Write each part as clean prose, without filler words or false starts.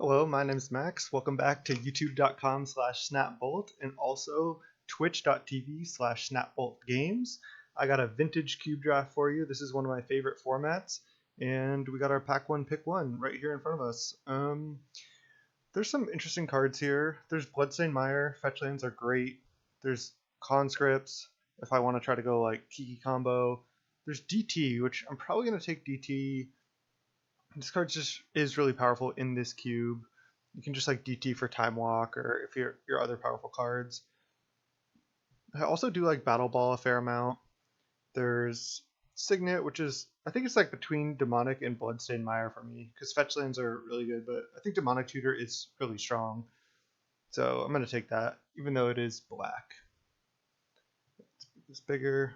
Hello, my name is Max. Welcome back to youtube.com/snapbolt and also twitch.tv/snapboltgames. I got a vintage cube draft for you. This is one of my favorite formats, and we got our pack one, pick one right here in front of us. There's some interesting cards here. There's Bloodstained Mire. Fetch lands are great. There's conscripts if I want to try to go like Kiki combo. There's DT, which I'm probably going to take DT. This card just is really powerful in this cube. You can just like DT for Time Walk or if your other powerful cards. I also do like Battle Ball a fair amount. There's Signet, which is I think it's like between Demonic and Bloodstained Mire for me because fetch lands are really good, but I think Demonic Tutor is really strong. So I'm gonna take that, even though it is black. Let's make this bigger.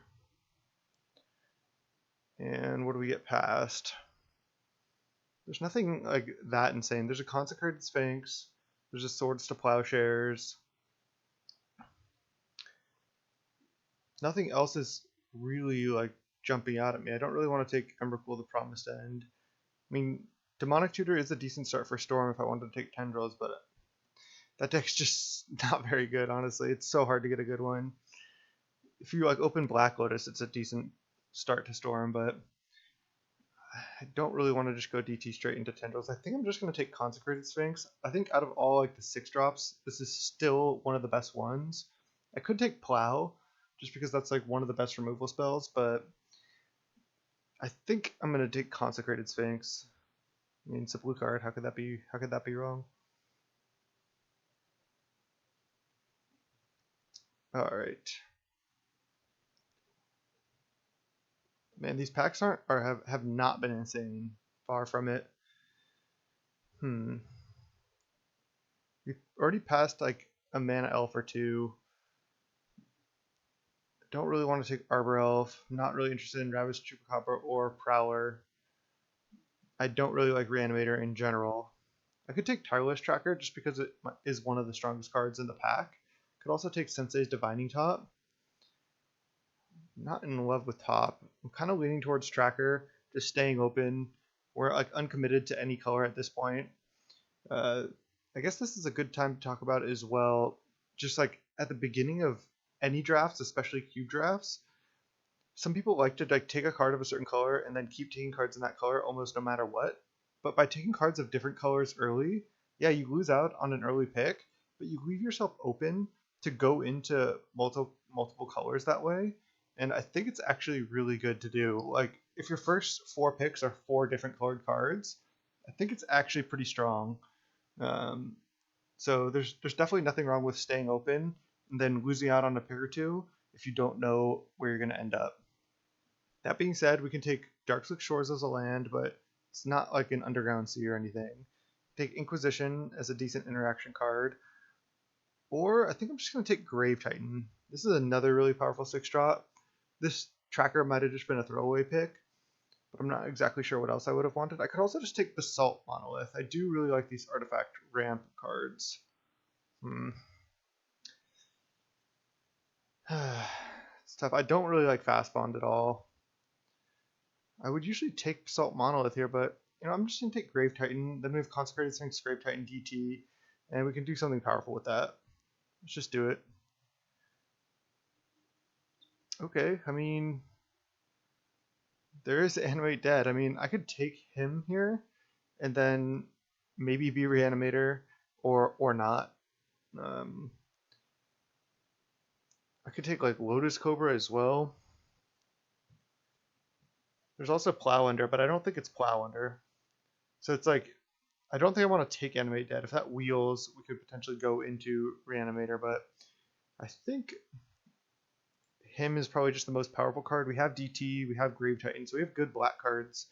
And what do we get past? There's nothing like that insane. There's a Consecrated Sphinx. There's a Swords to Plowshares. Nothing else is really like jumping out at me. I don't really want to take Emrakul the Promised End. I mean, Demonic Tutor is a decent start for Storm if I wanted to take Tendrils, but that deck's just not very good, honestly. It's so hard to get a good one. If you like open Black Lotus, it's a decent start to Storm, but I don't really want to just go DT straight into Tendrils. I think I'm just going to take Consecrated Sphinx. I think out of all like the 6-drops, this is still one of the best ones. I could take Plow, just because that's like one of the best removal spells, but I think I'm going to take Consecrated Sphinx. I mean, it's a blue card. How could that be wrong? All right. Man, these packs have not been insane. Far from it. We've already passed like a Mana Elf or two. Don't really want to take Arbor Elf. Not really interested in Ravaged Chupacabra or Prowler. I don't really like Reanimator in general. I could take Tireless Tracker just because it is one of the strongest cards in the pack. Could also take Sensei's Divining Top. Not in love with Top. I'm kind of leaning towards Tracker, just staying open. We're like uncommitted to any color at this point. I guess this is a good time to talk about as well. Just like at the beginning of any drafts, especially cube drafts, some people like to like take a card of a certain color and then keep taking cards in that color almost no matter what. But by taking cards of different colors early, yeah, you lose out on an early pick, but you leave yourself open to go into multiple colors that way. And I think it's actually really good to do. Like if your first 4 picks are 4 different colored cards, I think it's actually pretty strong. So there's definitely nothing wrong with staying open and then losing out on a pick or two if you don't know where you're going to end up. That being said, we can take Darkslick Shores as a land, but it's not like an Underground Sea or anything. Take Inquisition as a decent interaction card. Or I think I'm just going to take Grave Titan. This is another really powerful 6-drop. This tracker might have just been a throwaway pick, but I'm not exactly sure what else I would have wanted. I could also just take Basalt Monolith. I do really like these artifact ramp cards. It's tough. I don't really like Fast Bond at all. I would usually take Basalt Monolith here, but I'm just going to take Grave Titan. Then we have Consecrated Sphinx, Grave Titan, DT, and we can do something powerful with that. Let's just do it. Okay, I mean, there is Animate Dead. I mean, I could take him here and then maybe be Reanimator or not. I could take like Lotus Cobra as well. There's also Plow Under, but I don't think it's Plow Under. So it's like, I don't think I want to take Animate Dead. If that wheels, we could potentially go into Reanimator, but I think him is probably just the most powerful card. We have DT, we have Grave Titan, so we have good black cards.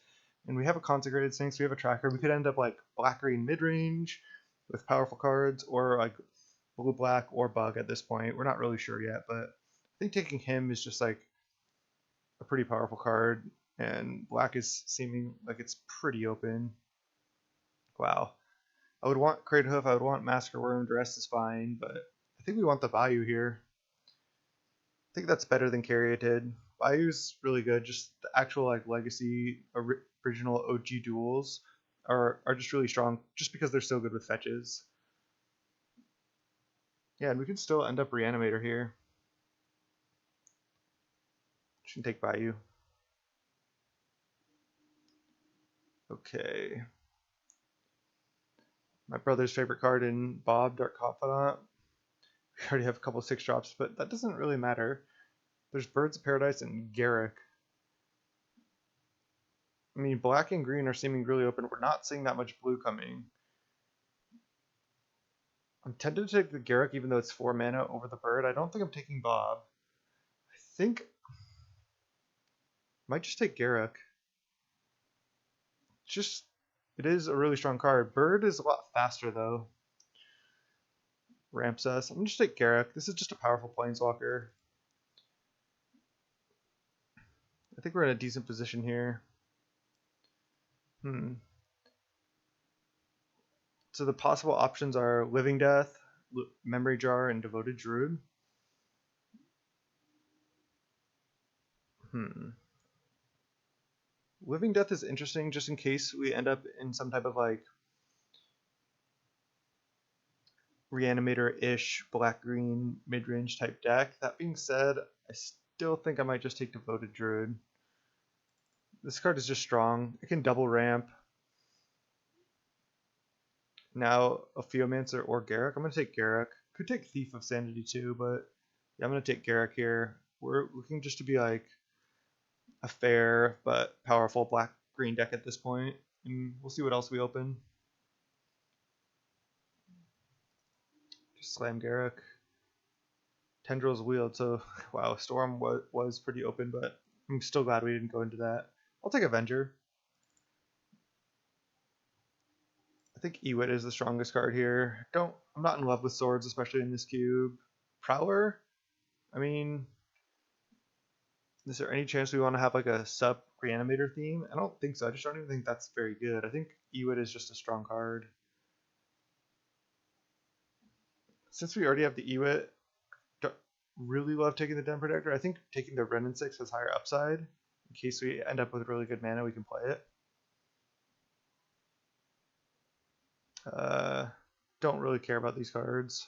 And we have a Consecrated Sphinx, we have a Tracker. We could end up like black-green mid-range with powerful cards, or like blue-black or Bug at this point. We're not really sure yet, but I think taking him is just like a pretty powerful card. And black is seeming like it's pretty open. Wow. I would want Crater Hoof, I would want Massacre Worm, the rest is fine, but I think we want the Bayou here. I think that's better than Caryatid. Bayou's really good, just the actual like legacy original OG duels are just really strong just because they're so good with fetches. Yeah, and we can still end up Reanimator here. Shouldn't take Bayou. Okay. My brother's favorite card in Bob, Dark Confidant. We already have a couple 6-drops, but that doesn't really matter. There's Birds of Paradise and Garrick. I mean, black and green are seeming really open. We're not seeing that much blue coming. I'm tempted to take the Garrick even though it's 4 mana over the bird. I don't think I'm taking Bob. I think I might just take Garrick. Just, it is a really strong card. Bird is a lot faster though. Ramps us. I'm gonna just take Garrick. This is just a powerful planeswalker. I think we're in a decent position here. So the possible options are Living Death, Memory Jar, and Devoted Druid. Living Death is interesting just in case we end up in some type of like Reanimator-ish black-green mid-range type deck. That being said, I still think I might just take Devoted Druid. This card is just strong. It can double ramp. Now a Theomancer or Garrick. I'm going to take Garrick. Could take Thief of Sanity too, but yeah, I'm going to take Garrick here. We're looking just to be like a fair but powerful black-green deck at this point, and we'll see what else we open. Just slam Garrick. Tendrils Wield, so wow, Storm was pretty open, but I'm still glad we didn't go into that. I'll take Avenger. I think Ewit is the strongest card here. I'm not in love with swords, especially in this cube. Prowler? I mean, is there any chance we want to have like a sub Reanimator theme? I don't think so. I just don't even think that's very good. I think Ewit is just a strong card. Since we already have the Ewit, don't really love taking the Den Protector. I think taking the Renin 6 has higher upside. In case we end up with really good mana, we can play it. Don't really care about these cards.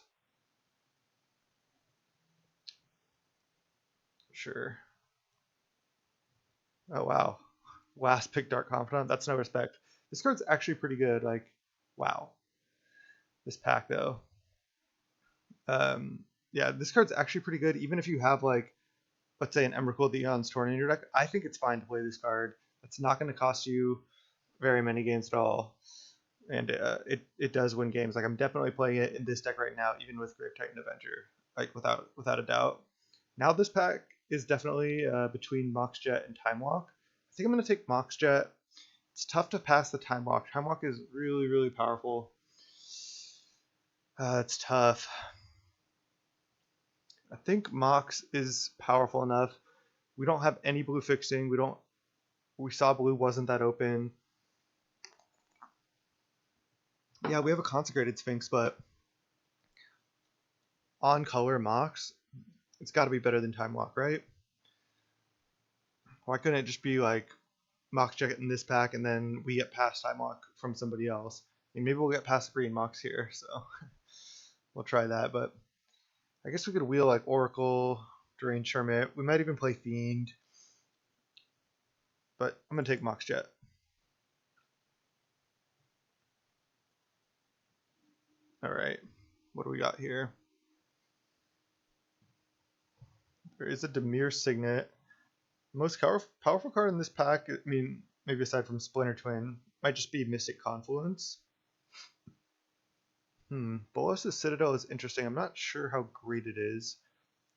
Sure. Oh wow. Last pick Dark Confidant. That's no respect. This card's actually pretty good. Like, wow. This pack though. Yeah, this card's actually pretty good. Even if you have like, let's say an Emrakul the Eon's Torn in your deck, I think it's fine to play this card. It's not going to cost you very many games at all. And it does win games. Like I'm definitely playing it in this deck right now, even with Grave Titan Avenger, like without a doubt. Now this pack is definitely between Mox Jet and Time Walk. I think I'm gonna take Mox Jet. It's tough to pass the Time Walk. Time Walk is really powerful. It's tough. I think Mox is powerful enough. We don't have any blue fixing. We saw blue wasn't that open. Yeah, we have a Consecrated Sphinx, but on color Mox, it's got to be better than Time Walk, right? Why couldn't it just be like Mox Jet in this pack and then we get past Time Walk from somebody else? I mean, maybe we'll get past Green Mox here, so we'll try that. But I guess we could wheel like Oracle, Deranged Hermit. We might even play Fiend. But I'm going to take Mox Jet. Alright, what do we got here? There is a Dimir Signet. Most powerful card in this pack, I mean, maybe aside from Splinter Twin, might just be Mystic Confluence. Bolas' Citadel is interesting. I'm not sure how great it is.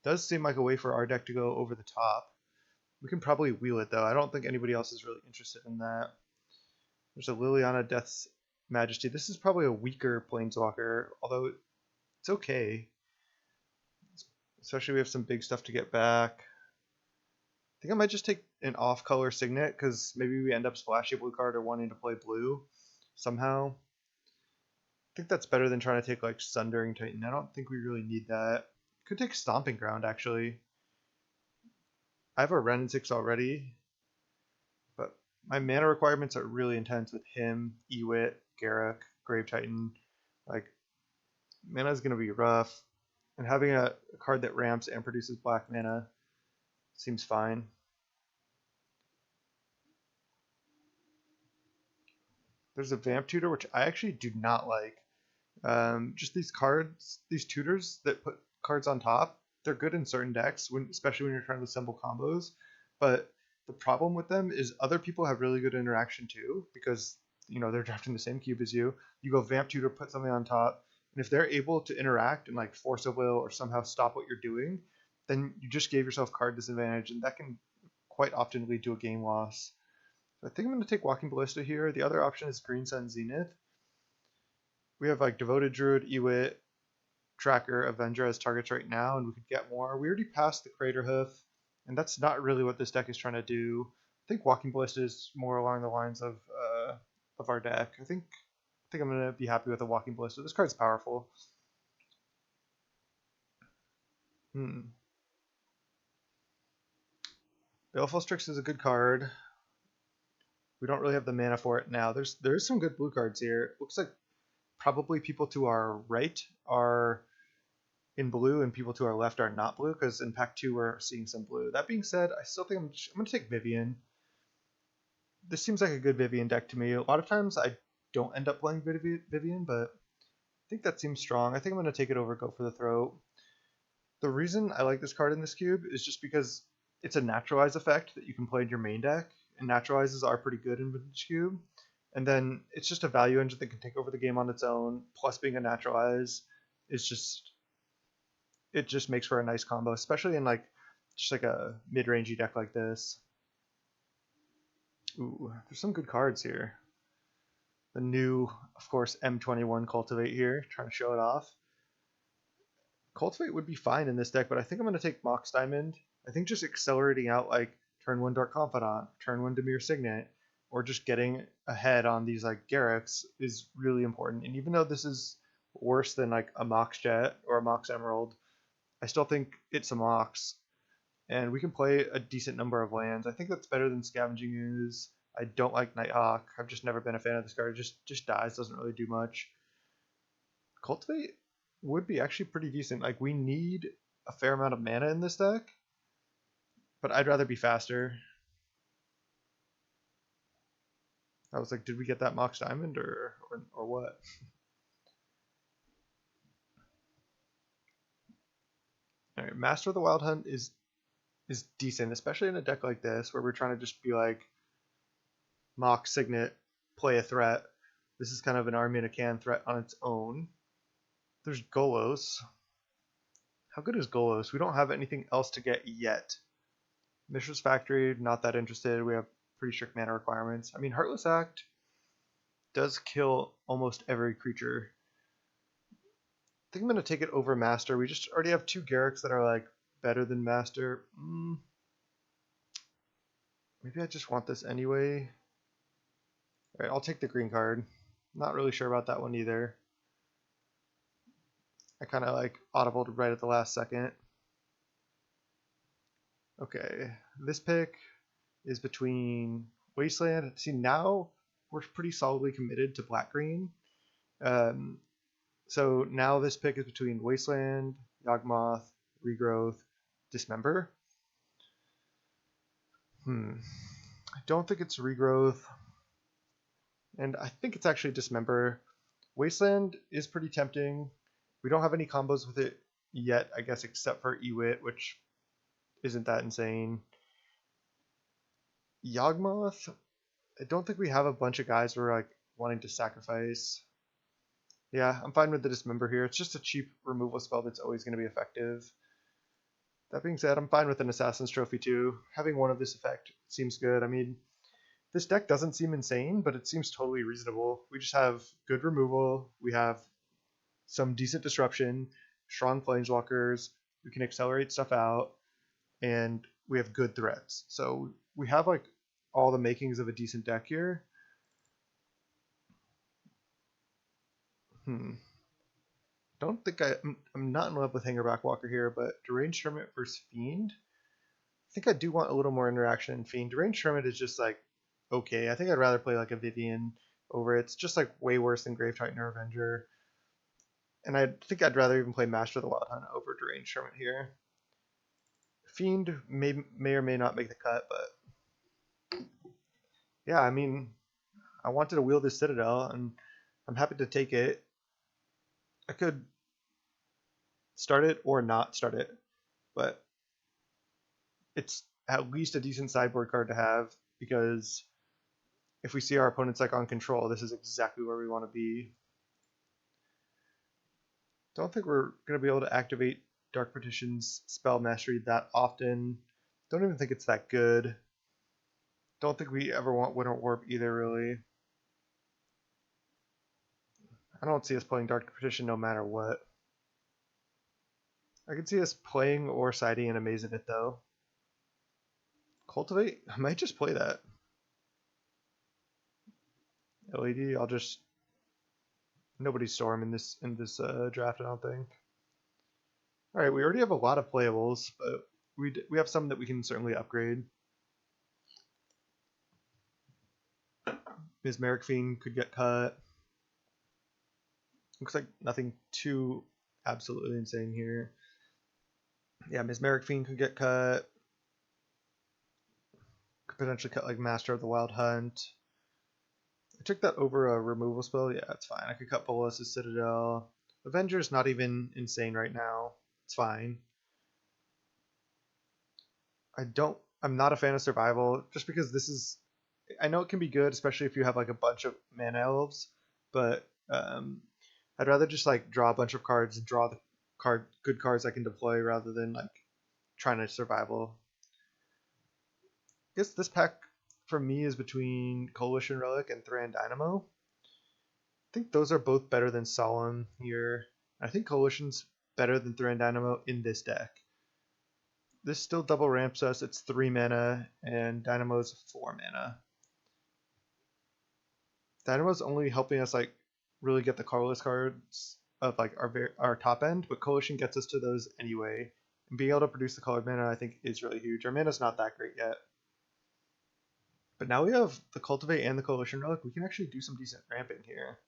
Does seem like a way for our deck to go over the top. We can probably wheel it though. I don't think anybody else is really interested in that. There's a Liliana Death's Majesty. This is probably a weaker Planeswalker, although it's okay. Especially we have some big stuff to get back. I think I might just take an off-color Signet because maybe we end up splashing a blue card or wanting to play blue somehow. I think that's better than trying to take like Sundering Titan. I don't think we really need that. Could take Stomping Ground actually. I have a Renin 6 already, but My mana requirements are really intense with him, Ewit, Garruk, Grave Titan. Like, mana is going to be rough. And having a card that ramps and produces black mana seems fine. There's a Vamp Tutor, which I actually do not like. Just these cards, these tutors that put cards on top, they're good in certain decks, especially when you're trying to assemble combos. But the problem with them is other people have really good interaction too, because they're drafting the same cube as you. You go Vamp Tutor, put something on top, and if they're able to interact and like force a will or somehow stop what you're doing, then you just gave yourself card disadvantage, and that can quite often lead to a game loss. So I think I'm going to take Walking Ballista here. The other option is Green Sun Zenith. We have like Devoted Druid, Ewit, Tracker, Avenger as targets right now, and we could get more. We already passed the Crater Hoof, and that's not really what this deck is trying to do. I think Walking Ballista is more along the lines of our deck. I think I'm gonna be happy with the Walking Ballista. This card's powerful. Baleful Strix is a good card. We don't really have the mana for it now. There is some good blue cards here. Looks like probably people to our right are in blue and people to our left are not blue, because in pack 2 we're seeing some blue. That being said, I still think I'm going to take Vivian. This seems like a good Vivian deck to me. A lot of times I don't end up playing Vivian, but I think that seems strong. I think I'm going to take it over Go for the Throat. The reason I like this card in this cube is just because it's a naturalize effect that you can play in your main deck, and naturalizes are pretty good in Vintage Cube. And then it's just a value engine that can take over the game on its own, plus being a naturalize is it just makes for a nice combo, especially in just like a mid-rangey deck like this. Ooh, there's some good cards here. The new, of course, M21 Cultivate here, trying to show it off. Cultivate would be fine in this deck, but I think I'm going to take Mox Diamond. I think just accelerating out like turn 1 Dark Confidant, turn 1 Dimir Signet, or just getting ahead on these like Garruks is really important. And even though this is worse than like a Mox Jet or a Mox Emerald, I still think it's a Mox, and we can play a decent number of lands. I think that's better than Scavenging Ooze. I don't like Nighthawk. I've just never been a fan of this card. It just dies, doesn't really do much. Cultivate would be actually pretty decent. Like, we need a fair amount of mana in this deck, but I'd rather be faster. I was like, did we get that Mox Diamond or what? Alright, Master of the Wild Hunt is decent, especially in a deck like this where we're trying to just be like Mox Signet, play a threat. This is kind of an army in a can threat on its own. There's Golos. How good is Golos? We don't have anything else to get yet. Mishra's Factory, not that interested. We have pretty strict mana requirements. I mean, Heartless Act does kill almost every creature. I think I'm going to take it over Master. We just already have 2 Garruks that are like better than Master. Maybe I just want this anyway. Alright, I'll take the green card. Not really sure about that one either. I kind of like audibled right at the last second. Okay, this pick is between Wasteland. See, now we're pretty solidly committed to black-green. So now this pick is between Wasteland, Yawgmoth, Regrowth, Dismember. I don't think it's Regrowth, and I think it's actually Dismember. Wasteland is pretty tempting. We don't have any combos with it yet, I guess, except for Ewit, which isn't that insane. Yawgmoth, I don't think we have a bunch of guys we're like wanting to sacrifice. Yeah, I'm fine with the Dismember here. It's just a cheap removal spell that's always going to be effective. That being said, I'm fine with an Assassin's Trophy too. Having one of this effect seems good. I mean, this deck doesn't seem insane, but it seems totally reasonable. We just have good removal. We have some decent disruption, strong planeswalkers. We can accelerate stuff out, and we have good threats. So we have like all the makings of a decent deck here. Don't think I'm not in love with Hangerback Walker here, but Deranged Hermit versus Fiend. I think I do want a little more interaction in Fiend. Deranged Hermit is just like okay. I think I'd rather play like a Vivian over it. It's just like way worse than Grave Titan or Avenger. And I think I'd rather even play Master of the Wild Hunt over Deranged Hermit here. Fiend may or may not make the cut, but yeah, I mean, I wanted to wield this Citadel, and I'm happy to take it. I could start it or not start it, but it's at least a decent sideboard card to have, because if we see our opponents like on control, this is exactly where we want to be. Don't think we're going to be able to activate Dark Petition's Spell Mastery that often. Don't even think it's that good. Don't think we ever want Winter Warp either, really. I don't see us playing Dark Petition no matter what. I can see us playing or siding and Amazing It, though. Cultivate? I might just play that. LED, I'll just... Nobody's Storm in this draft, I don't think. Alright, we already have a lot of playables, but we have some that we can certainly upgrade. Mesmeric Fiend could get cut. Looks like nothing too absolutely insane here. Yeah, Mesmeric Fiend could get cut. Could potentially cut like Master of the Wild Hunt. I took that over a removal spell. Yeah, it's fine. I could cut Bolas' Citadel. Avenger's not even insane right now. It's fine. I'm not a fan of Survival, just because this is... I know it can be good, especially if you have like a bunch of mana elves, but I'd rather just like draw a bunch of cards and draw the good cards I can deploy rather than like trying to Survival. I guess this pack for me is between Coalition Relic and Thran Dynamo. I think those are both better than Solemn here. I think Coalition's better than Thran Dynamo in this deck. This still double ramps us. It's 3 mana, and Dynamo's 4 mana. Dynamo's only helping us like really get the colorless cards of like our top end, but Coalition gets us to those anyway. And being able to produce the colored mana, I think, is really huge. Our mana's not that great yet. But now we have the Cultivate and the Coalition Relic. We can actually do some decent ramping here.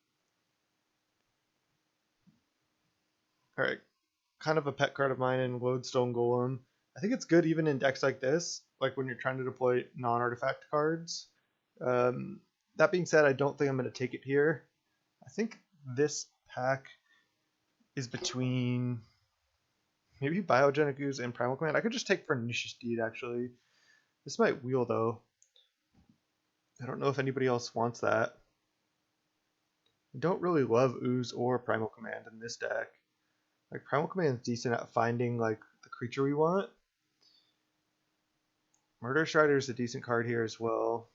Alright, kind of a pet card of mine in Lodestone Golem. I think it's good even in decks like this, like when you're trying to deploy non-artifact cards. That being said, I don't think I'm going to take it here. I think this pack is between maybe Biogenic Ooze and Primal Command. I could just take Pernicious Deed, actually. This might wheel, though. I don't know if anybody else wants that. I don't really love Ooze or Primal Command in this deck. Like, Primal Command is decent at finding, like, the creature we want. Murder Strider is a decent card here as well.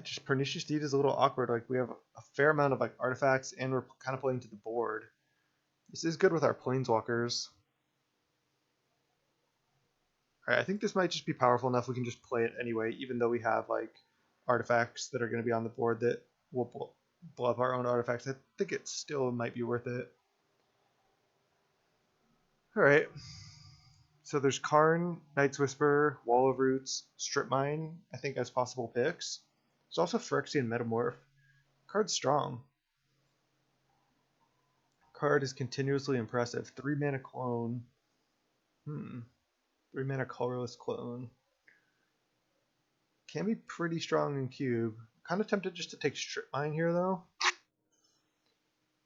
Just Pernicious Deed is a little awkward. Like, we have a fair amount of like artifacts, and we're kind of playing to the board. This is good with our Planeswalkers. Alright, I think this might just be powerful enough we can just play it anyway, even though we have like artifacts that are going to be on the board that will blow up our own artifacts. I think it still might be worth it. Alright. So there's Karn, Night's Whisper, Wall of Roots, Strip Mine, I think, as possible picks. There's also Phyrexian Metamorph. Card's strong. Card is continuously impressive. 3 mana clone. 3 mana colorless clone. Can be pretty strong in cube. Kind of tempted just to take Strip Mine here, though.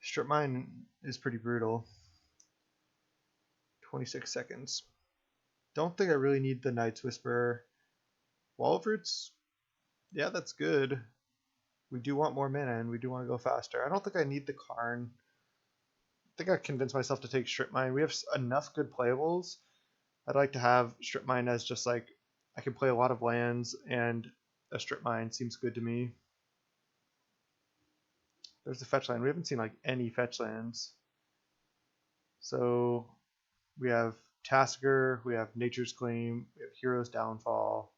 Strip Mine is pretty brutal. 26 seconds. Don't think I really need the Night's Whisper. Wall of Roots, yeah, that's good. We do want more mana, and we do want to go faster. I don't think I need the Karn. I think I convinced myself to take Strip Mine. We have enough good playables. I'd like to have Strip Mine as just like, I can play a lot of lands, and a Strip Mine seems good to me. There's the fetch land. We haven't seen like any fetch lands. So we have Tasker, we have Nature's Claim, we have Hero's Downfall.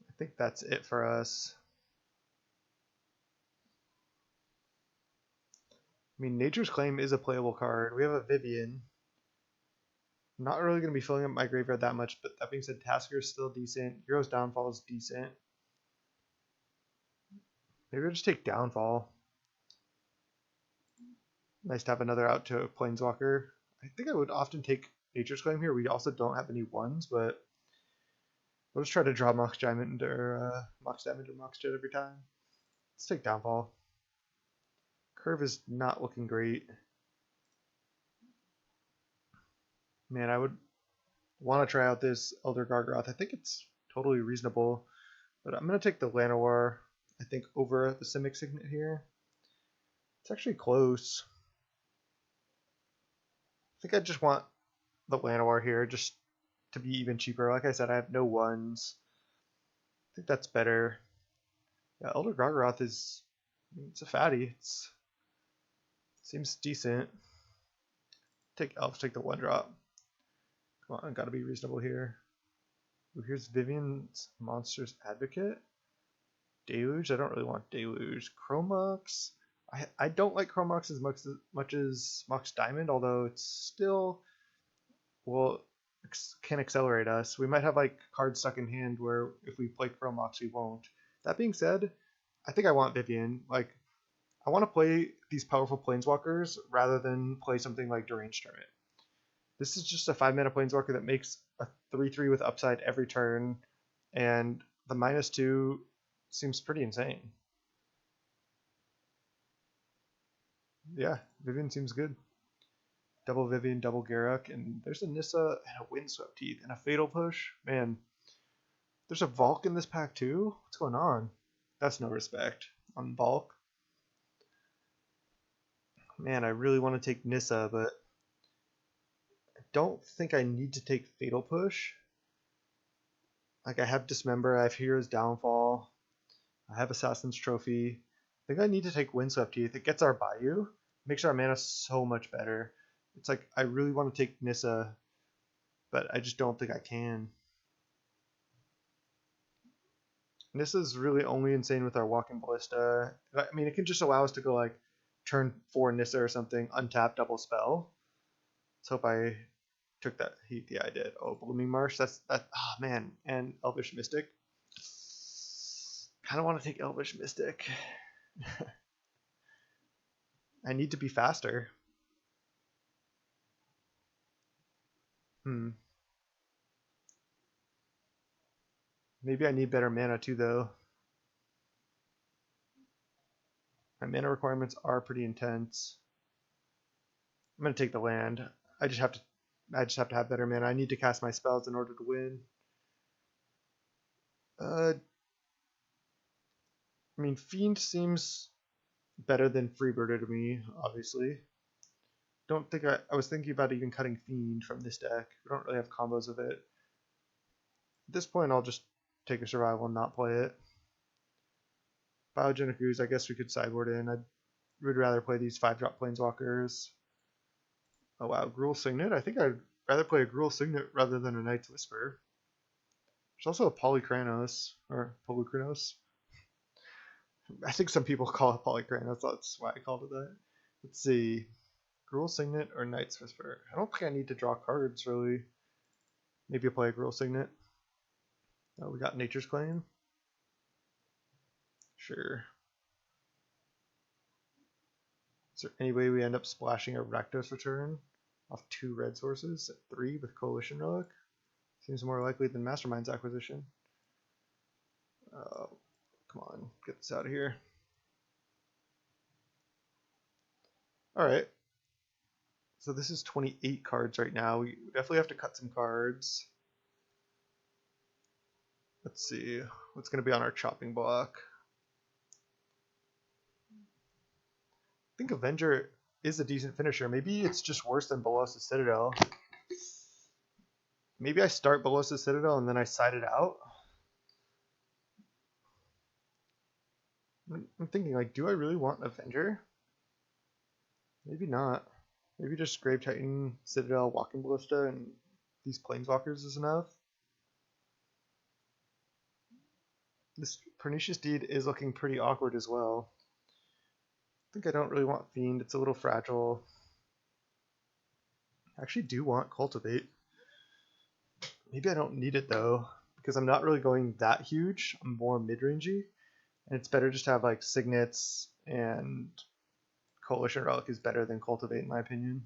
I think that's it for us. I mean, Nature's Claim is a playable card. We have a Vivian. Not really going to be filling up my graveyard that much, but that being said, Tasker is still decent. Hero's Downfall is decent. Maybe I'll just take Downfall. Nice to have another out to a Planeswalker. I think I would often take Nature's Claim here. We also don't have any ones, but we'll just try to draw Mox Diamond or Mox Damage or Mox Jet every time. Let's take Downfall. Curve is not looking great. Man, I would want to try out this Elder Gargaroth. I think it's totally reasonable, but I'm going to take the Llanowar, I think, over the Simic Signet here. It's actually close. I think I just want the Llanowar here just to be even cheaper. Like I said, I have no ones. I think that's better. Yeah, Elder Gargaroth is, it's a fatty. Seems decent. I'll take the 1-drop. Come on, gotta be reasonable here. Ooh, here's Vivian's Monsters Advocate. Deluge, I don't really want Deluge. Chromux, I don't like Chromux as much as Mox Diamond, although it's still, well, can accelerate us. We might have like cards stuck in hand where if we play Chromux, we won't. That being said, I think I want Vivian. Like, I want to play these powerful Planeswalkers rather than play something like Deranged Hermit. This is just a 5-mana Planeswalker that makes a 3/3 with upside every turn, and the -2 seems pretty insane. Yeah, Vivian seems good. Double Vivian, double Garruk, and there's a Nissa and a Windswept Teeth and a Fatal Push. Man, there's a Valk in this pack too? What's going on? That's no respect on Valk. Man, I really want to take Nissa, but I don't think I need to take Fatal Push. Like, I have Dismember, I have Hero's Downfall, I have Assassin's Trophy. I think I need to take Windswept Teeth. It gets our Bayou, makes our mana so much better. It's like, I really want to take Nissa, but I just don't think I can. Nissa's really only insane with our Walking Ballista. I mean, it can just allow us to go like turn 4 Nissa or something, untap, double spell. Let's hope I took that heat. Yeah, I did. Oh, Blooming Marsh. That's that. Oh man, and Elvish Mystic. Kind of want to take Elvish Mystic. I need to be faster. Maybe I need better mana too, though. My mana requirements are pretty intense. I'm gonna take the land. I just have to have better mana. I need to cast my spells in order to win. I mean, Fiend seems better than Freebirder to me, obviously. Don't think I was thinking about even cutting Fiend from this deck. We don't really have combos of it. At this point, I'll just take a survival and not play it. Biogenic Ooze, I guess we could sideboard in. I would rather play these 5-drop Planeswalkers. Oh wow, Gruul Signet? I think I'd rather play a Gruul Signet rather than a Night's Whisper. There's also a Polykranos, or Polukranos. I think some people call it Polykranos, that's why I called it that. Let's see. Gruul Signet or Night's Whisper? I don't think I need to draw cards, really. Maybe I'll play a Gruul Signet. Oh, we got Nature's Claim. Sure. Is there any way we end up splashing a Rakdos Return off 2 red sources at 3 with Coalition Relic? Seems more likely than Mastermind's Acquisition. Come on, get this out of here. Alright. So this is 28 cards right now. We definitely have to cut some cards. Let's see. What's going to be on our chopping block? I think Avenger is a decent finisher. Maybe it's just worse than Bolas' Citadel. Maybe I start Bolas' Citadel and then I side it out. I'm thinking, like, do I really want Avenger? Maybe not. Maybe just Grave Titan, Citadel, Walking Ballista, and these Planeswalkers is enough. This Pernicious Deed is looking pretty awkward as well. I think I don't really want Fiend. It's a little fragile. I actually do want Cultivate. Maybe I don't need it though, because I'm not really going that huge. I'm more mid-rangey, and it's better just to have like signets, and Coalition Relic is better than Cultivate in my opinion.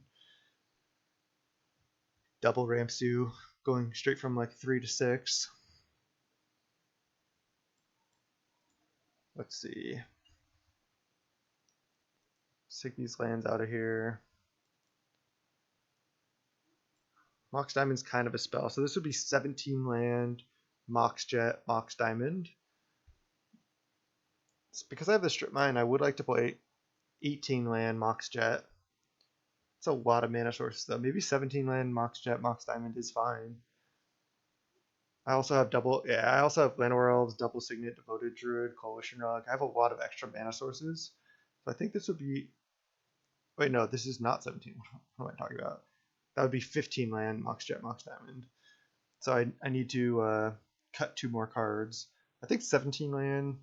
Double ramp stew, going straight from like 3 to 6. Let's see. Take these lands out of here. Mox Diamond's kind of a spell, so this would be 17 land, Mox Jet, Mox Diamond. It's because I have the Strip Mine, I would like to play 18 land, Mox Jet. It's a lot of mana sources though. Maybe 17 land, Mox Jet, Mox Diamond is fine. I also have I also have Llanowar Elves, Double Signet, Devoted Druid, Coalition Relic. I have a lot of extra mana sources. So I think this would be, wait, no, this is not 17. What am I talking about? That would be 15 land, Mox Jet, Mox Diamond. So I need to cut 2 more cards. I think 17 land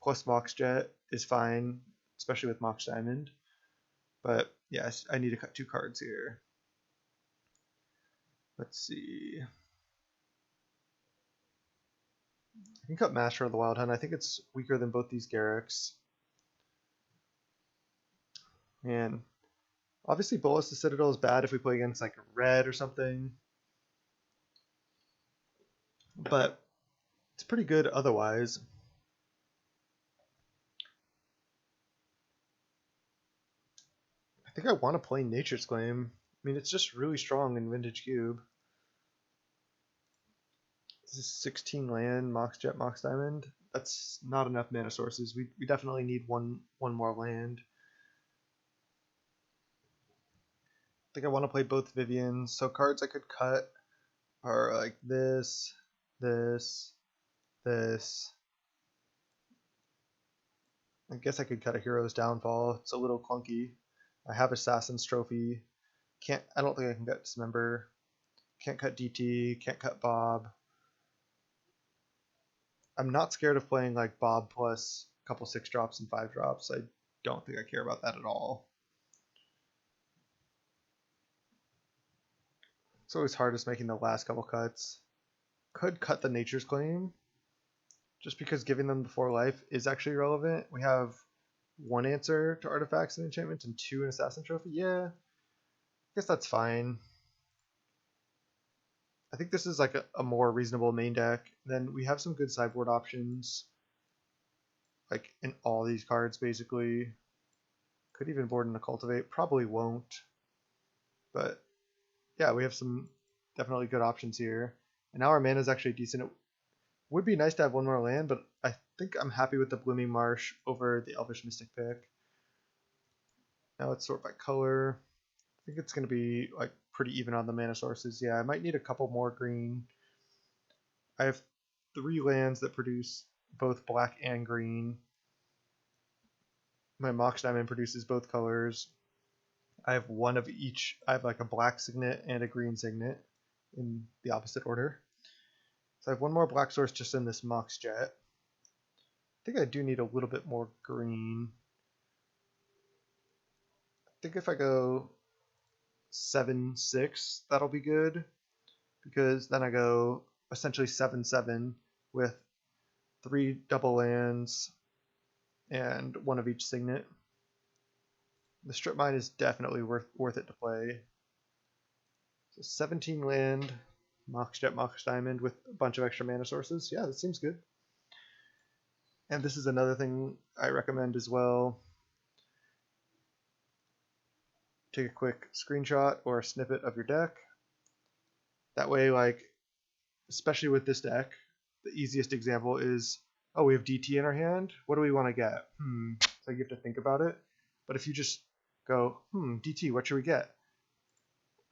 plus Mox Jet is fine, especially with Mox Diamond. But yes, I need to cut 2 cards here. Let's see. I can cut Master of the Wild Hunt. I think it's weaker than both these Garrux. And obviously Bolas the Citadel is bad if we play against like red or something. But it's pretty good otherwise. I think I want to play Nature's Claim. I mean, it's just really strong in Vintage Cube. This is 16 land, Mox Jet, Mox Diamond. That's not enough mana sources. We definitely need one more land. I think I want to play both Vivians. So cards I could cut are like this, this, this. I guess I could cut a Hero's Downfall. It's a little clunky. I have Assassin's Trophy. I don't think I can cut Dismember. Can't cut DT. Can't cut Bob. I'm not scared of playing like Bob plus a couple 6-drops and 5-drops. I don't think I care about that at all. It's always hardest making the last couple cuts. Could cut the Nature's Claim, just because giving them before life is actually relevant. We have 1 answer to artifacts and enchantments and 2 in Assassin Trophy. Yeah, I guess that's fine. I think this is like a more reasonable main deck. Then we have some good sideboard options, like in all these cards basically. Could even board in a Cultivate. Probably won't, but yeah, we have some definitely good options here. And now our mana is actually decent. It would be nice to have 1 more land, but I think I'm happy with the Blooming Marsh over the Elvish Mystic pick. Now let's sort by color. I think it's going to be like pretty even on the mana sources. Yeah, I might need a couple more green. I have 3 lands that produce both black and green. My Mox Diamond produces both colors. I have 1 of each. I have like a black signet and a green signet in the opposite order. So I have 1 more black source just in this Mox Jet. I think I do need a little bit more green. I think if I go 7-6, that'll be good, because then I go essentially 7-7 with 3 double lands and 1 of each signet. The Strip Mine is definitely worth it to play. So 17 land, Mox Jet, Mox Diamond with a bunch of extra mana sources. Yeah, that seems good. And this is another thing I recommend as well. Take a quick screenshot or a snippet of your deck. That way, like, especially with this deck, the easiest example is, oh, we have DT in our hand. What do we want to get? So you have to think about it. But if you just go, DT, what should we get?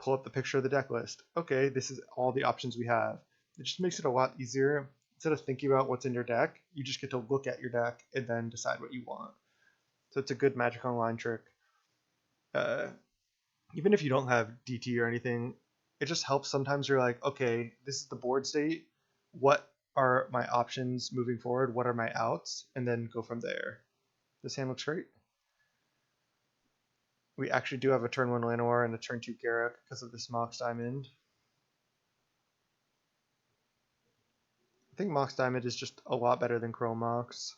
Pull up the picture of the deck list. Okay, this is all the options we have. It just makes it a lot easier. Instead of thinking about what's in your deck, you just get to look at your deck and then decide what you want. So it's a good Magic Online trick. Even if you don't have DT or anything, it just helps. Sometimes you're like, okay, this is the board state. What are my options moving forward? What are my outs? And then go from there. This hand looks great. We actually do have a turn 1 Llanowar and a turn 2 Garruk because of this Mox Diamond. I think Mox Diamond is just a lot better than Chrome Mox.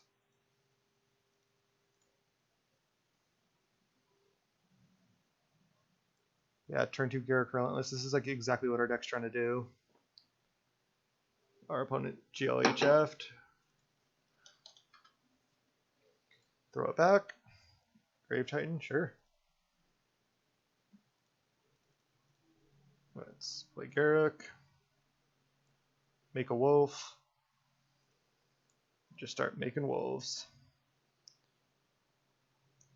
Yeah, turn 2 Garruk Relentless. This is like exactly what our deck's trying to do. Our opponent GLHF'd. Throw it back. Grave Titan, sure. Let's play Garruk. Make a wolf. Just start making wolves.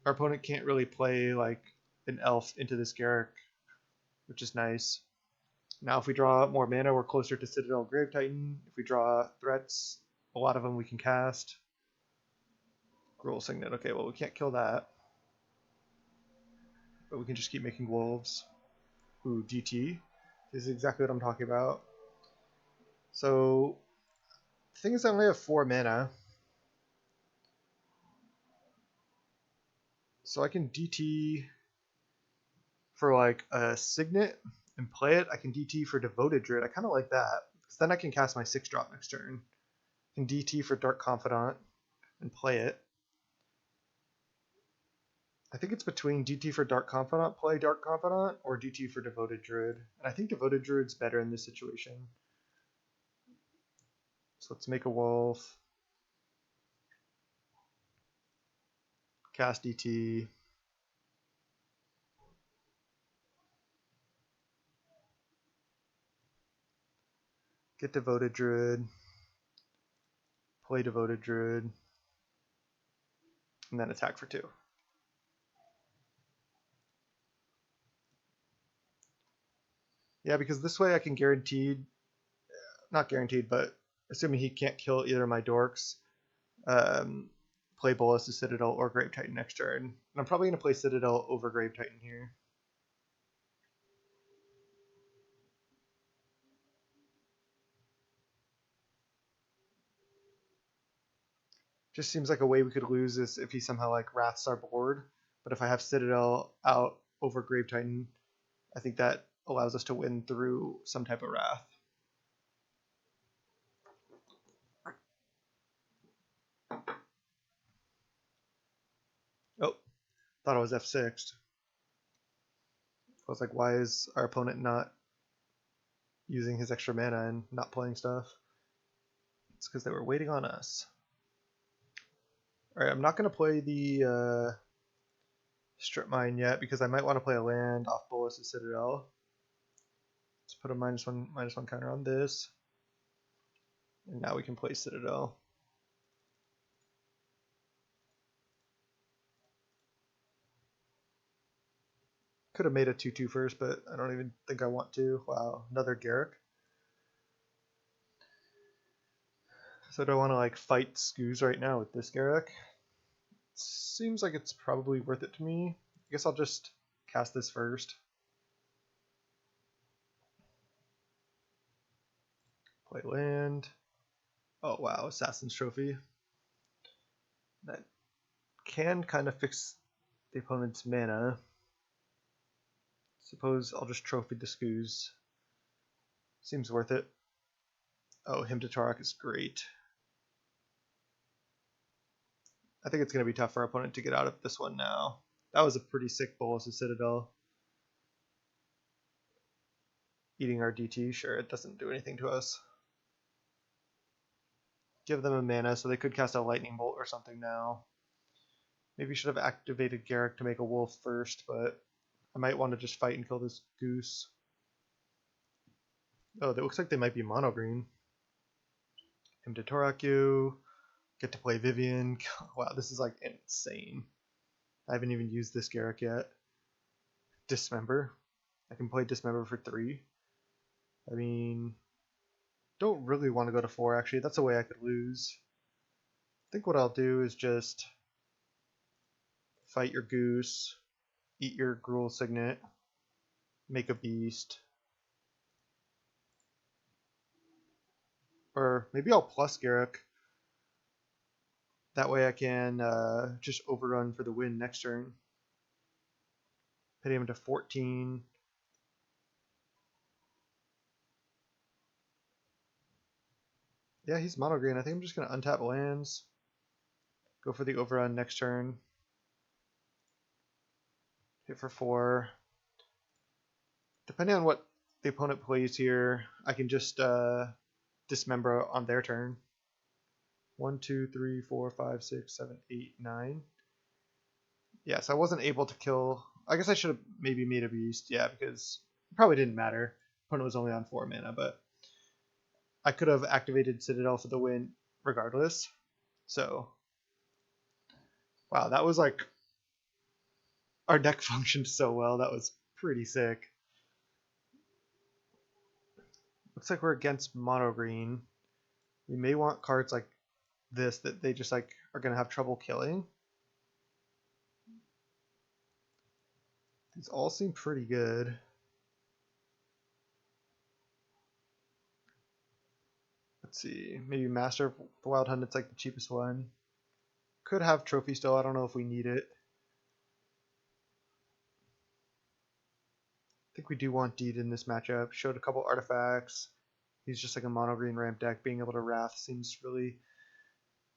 Our opponent can't really play like an elf into this Garruk, which is nice. Now if we draw more mana, we're closer to Citadel Grave Titan. If we draw threats, a lot of them we can cast. Gruul Signet, okay, well we can't kill that. But we can just keep making wolves. Ooh, DT. This is exactly what I'm talking about. So, the thing is I only have 4 mana. So I can DT for like a Signet and play it. I can DT for Devoted Druid. I kind of like that. Because then I can cast my 6-drop next turn. I can DT for Dark Confidant and play it. I think it's between DT for Dark Confidant, play Dark Confidant, or DT for Devoted Druid. And I think Devoted Druid's better in this situation. So let's make a wolf. Cast DT. Get Devoted Druid. Play Devoted Druid. And then attack for 2. Yeah, because this way I can guaranteed, not guaranteed, but assuming he can't kill either of my dorks, play Bolas to Citadel or Grave Titan next turn. And I'm probably going to play Citadel over Grave Titan here. Just seems like a way we could lose this if he somehow like wraths our board. But if I have Citadel out over Grave Titan, I think that allows us to win through some type of wrath. Oh, thought I was F6'd. I was like, why is our opponent not using his extra mana and not playing stuff? It's because they were waiting on us. Alright, I'm not going to play the Strip Mine yet because I might want to play a land off Bolas' Citadel. Let's put a -1/-1 counter on this. And now we can play Citadel. Could have made a 2/2 first, but I don't even think I want to. Wow, another Garruk. So do I want to like fight Skoos right now with this Garruk? Seems like it's probably worth it to me. I guess I'll just cast this first. Play land. Oh wow, Assassin's Trophy. That can kind of fix the opponent's mana. Suppose I'll just trophy the Skoos. Seems worth it. Oh, Hymn to Tourach is great. I think it's going to be tough for our opponent to get out of this one now. That was a pretty sick Bolas of Citadel. Eating our DT, sure, it doesn't do anything to us. Give them a mana so they could cast a Lightning Bolt or something now. Maybe we should have activated Garruk to make a wolf first, but I might want to just fight and kill this goose. Oh, that looks like they might be mono green. Hymn to Tourach you. Get to play Vivian. Wow, this is like insane. I haven't even used this Garruk yet. Dismember. I can play Dismember for 3. I mean, don't really want to go to 4 actually. That's a way I could lose. I think what I'll do is just fight your goose, eat your Gruul Signet, make a beast. Or maybe I'll plus Garruk. That way I can just overrun for the win next turn. Hit him to 14. Yeah, he's mono green. I think I'm just going to untap lands. Go for the overrun next turn. Hit for 4. Depending on what the opponent plays here, I can just dismember on their turn. 1, 2, 3, 4, 5, 6, 7, 8, 9. Yeah, so I wasn't able to kill. I guess I should have maybe made a beast. Yeah, because it probably didn't matter. Opponent was only on 4 mana, but I could have activated Citadel for the win regardless. So, wow, that was like, our deck functioned so well. That was pretty sick. Looks like we're against mono green. We may want cards like this that they just like are gonna have trouble killing. These all seem pretty good. Let's see, maybe Master of the Wild Hunt, it's like the cheapest one. Could have Trophy still, I don't know if we need it. I think we do want Deed in this matchup. Showed a couple artifacts. He's just like a mono green ramp deck. Being able to Wrath seems really,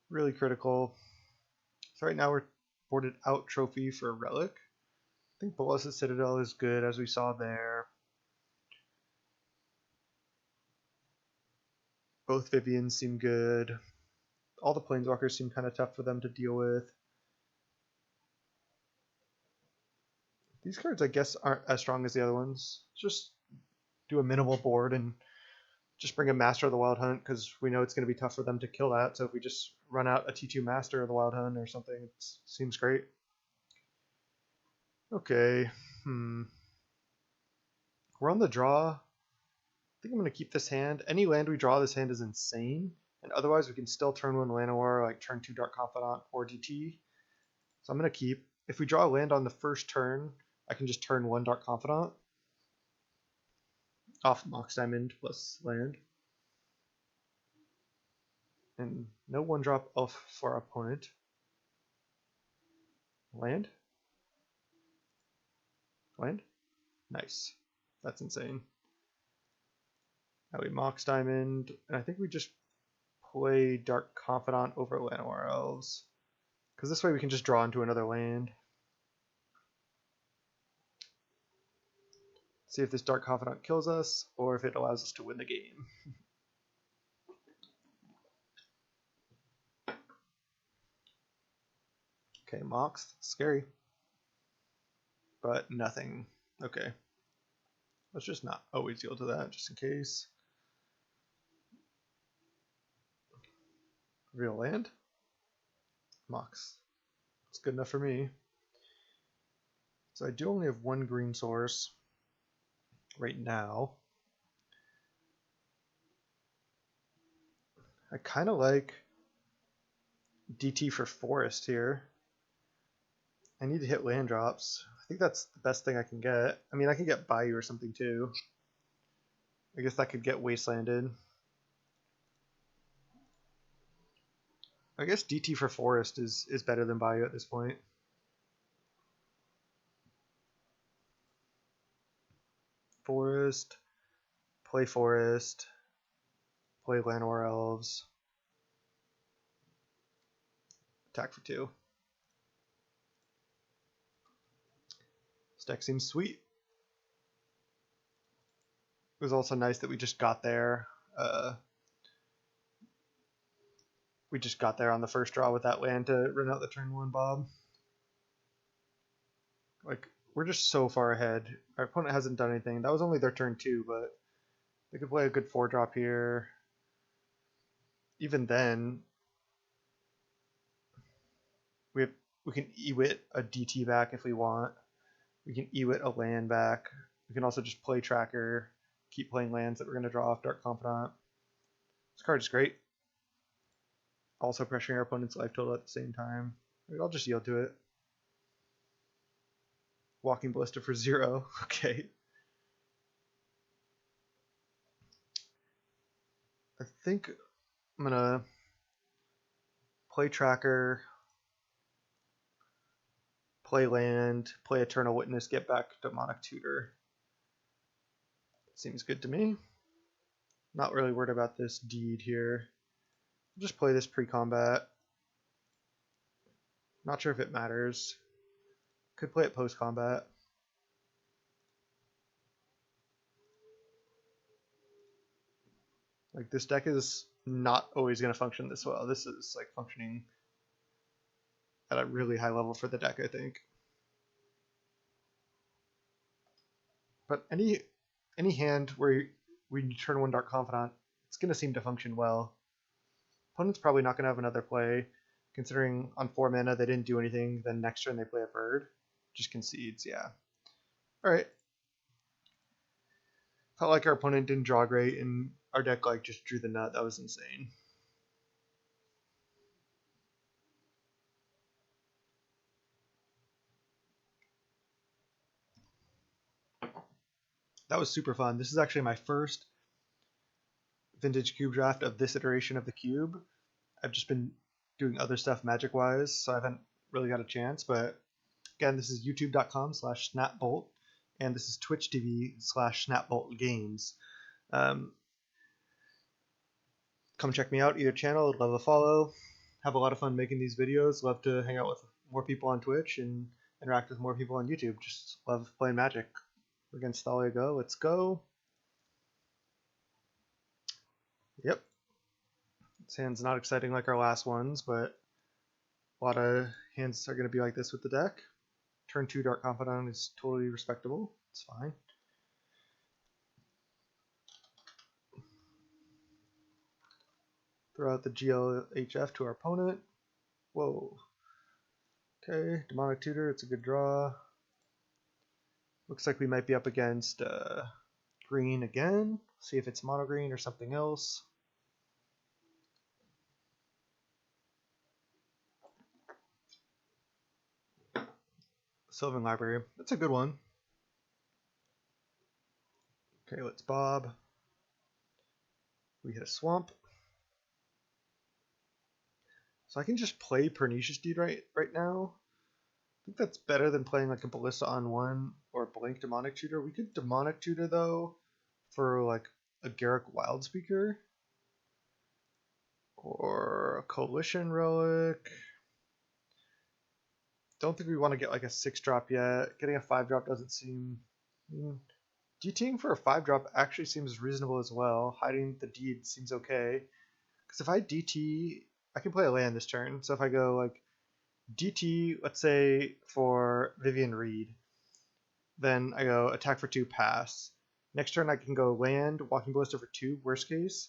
really critical. So right now we're boarded out Trophy for a Relic. I think Bolas' Citadel is good, as we saw there. Both Vivians seem good. All the Planeswalkers seem kind of tough for them to deal with. These cards, I guess, aren't as strong as the other ones. Just do a minimal board and just bring a Master of the Wild Hunt, because we know it's going to be tough for them to kill that. So if we just run out a T2 Master of the Wild Hunt or something, it seems great. Okay. We're on the draw. I think I'm going to keep this hand. Any land we draw this hand is insane. And otherwise we can still turn 1 Llanowar, like turn 2 Dark Confidant or DT. So I'm going to keep. If we draw a land on the first turn, I can just turn 1 Dark Confidant off Mox Diamond plus land. And no 1-drop elf for our opponent. Land? Land? Nice. That's insane. Now we Mox Diamond, and I think we just play Dark Confidant over Llanowar Elves. Because this way we can just draw into another land. See if this Dark Confidant kills us, or if it allows us to win the game. Okay, Mox, scary. But nothing. Okay. Let's just not always yield to that, just in case. Real land? Mox. It's good enough for me. So I do only have 1 green source right now. I kind of like DT for forest here. I need to hit land drops. I think that's the best thing I can get. I mean, I can get Bayou or something too. I guess that could get wastelanded. I guess DT for forest is better than Bayou at this point. Forest, play Llanowar Elves, attack for 2. This deck seems sweet. It was also nice that we just got there. We just got there on the first draw with that land to run out the turn 1 Bob. Like, we're just so far ahead. Our opponent hasn't done anything. That was only their turn 2, but they could play a good 4-drop here. Even then, we can Ewit a DT back if we want. We can Ewit a land back. We can also just play Tracker, keep playing lands that we're going to draw off Dark Confidant. This card is great. Also pressuring our opponent's life total at the same time. I'll just yield to it. Walking Ballista for 0. Okay. I think I'm going to play Tracker, play land, play Eternal Witness, get back Demonic Tutor. Seems good to me. Not really worried about this Deed here. Just play this pre-combat. Not sure if it matters. Could play it post-combat. Like, this deck is not always going to function this well. This is like functioning at a really high level for the deck, I think. But any hand where we turn one Dark Confidant, it's going to seem to function well. Opponent's probably not going to have another play, considering on 4 mana they didn't do anything, then next turn they play a bird. Just concedes, yeah. Alright. Felt like our opponent didn't draw great, and our deck like just drew the nut. That was insane. That was super fun. This is actually my first vintage cube draft of this iteration of the cube. I've just been doing other stuff magic-wise, so I haven't really got a chance. But again, this is youtube.com/snapbolt, and this is Twitch TV/snapboltgames. Come check me out, either channel. I'd love a follow. Have a lot of fun making these videos. Love to hang out with more people on Twitch and interact with more people on YouTube. Just love playing Magic. Against Thalia Go. Let's go. Yep. This hand's not exciting like our last ones, but a lot of hands are going to be like this with the deck. Turn 2 Dark Confidant is totally respectable. It's fine. Throw out the GLHF to our opponent. Whoa. Okay, Demonic Tutor, it's a good draw. Looks like we might be up against green again. See if it's mono green or something else. Sylvan Library, that's a good one. Okay, let's bob. We hit a swamp. So I can just play Pernicious Deed right now. I think that's better than playing like a Ballista on 1 or Blink Demonic Tutor. We could Demonic Tutor though for like a Garruk Wildspeaker or a Coalition Relic. Don't think we want to get like a 6-drop yet. Getting a 5-drop doesn't seem... DTing for a 5-drop actually seems reasonable as well. Hiding the Deed seems okay. Because if I DT, I can play a land this turn. So if I go like DT, let's say for Vivian Reed, then I go attack for 2, pass. Next turn I can go land, Walking Ballista for 2, worst case.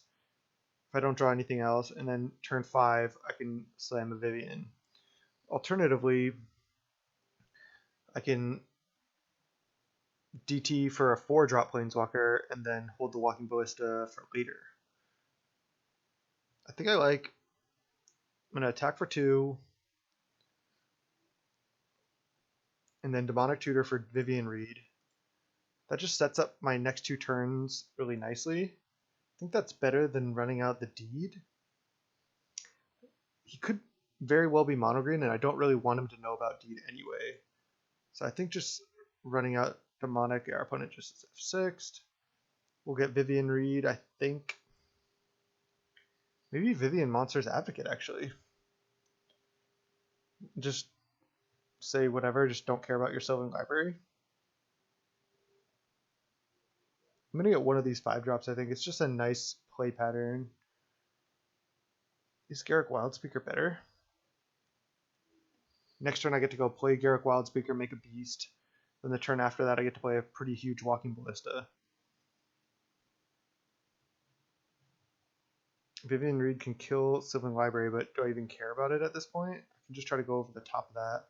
If I don't draw anything else, and then turn 5 I can slam a Vivian. Alternatively, I can DT for a 4-drop Planeswalker and then hold the Walking Ballista for later. I think I like... I'm going to attack for 2, and then Demonic Tutor for Vivian Reed. That just sets up my next 2 turns really nicely. I think that's better than running out the Deed. He could very well be mono green, and I don't really want him to know about Deed anyway. So I think just running out Demonic, our opponent just is F6'd. We'll get Vivian Reed, I think. Maybe Vivian Monster's Advocate, actually. Just say whatever, just don't care about your Sylvan Library. I'm going to get one of these 5-drops, I think. It's just a nice play pattern. Is Garruk Wildspeaker better? Next turn I get to go play Garruk Wildspeaker, make a beast. Then the turn after that I get to play a pretty huge Walking Ballista. Vivian Reed can kill Sylvan Library, but do I even care about it at this point? I can just try to go over the top of that.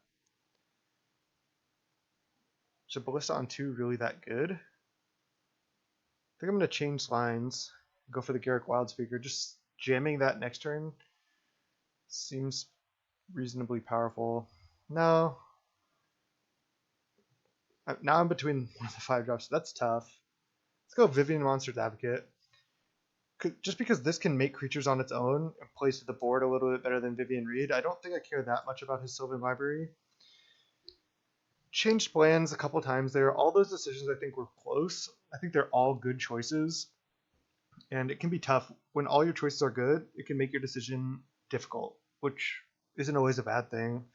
Is a Ballista on 2 really that good? I think I'm going to change lines, go for the Garruk Wildspeaker. Just jamming that next turn seems reasonably powerful. No. Now I'm between one of the 5-drops. That's tough. Let's go Vivian Monster's Advocate. Just because this can make creatures on its own and plays to the board a little bit better than Vivian Reed, I don't think I care that much about his Sylvan Library. Changed plans a couple times there. All those decisions I think were close. I think they're all good choices. And it can be tough when all your choices are good. It can make your decision difficult, which isn't always a bad thing.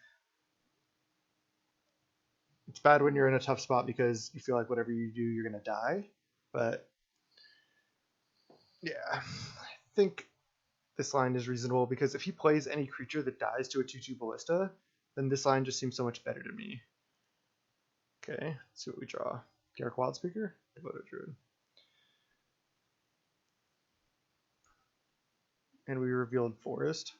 It's bad when you're in a tough spot because you feel like whatever you do, you're gonna die. But yeah, I think this line is reasonable because if he plays any creature that dies to a 2/2 ballista, then this line just seems so much better to me. Okay, let's see what we draw. Garruk Wildspeaker, Devoted Druid. And we revealed Forest.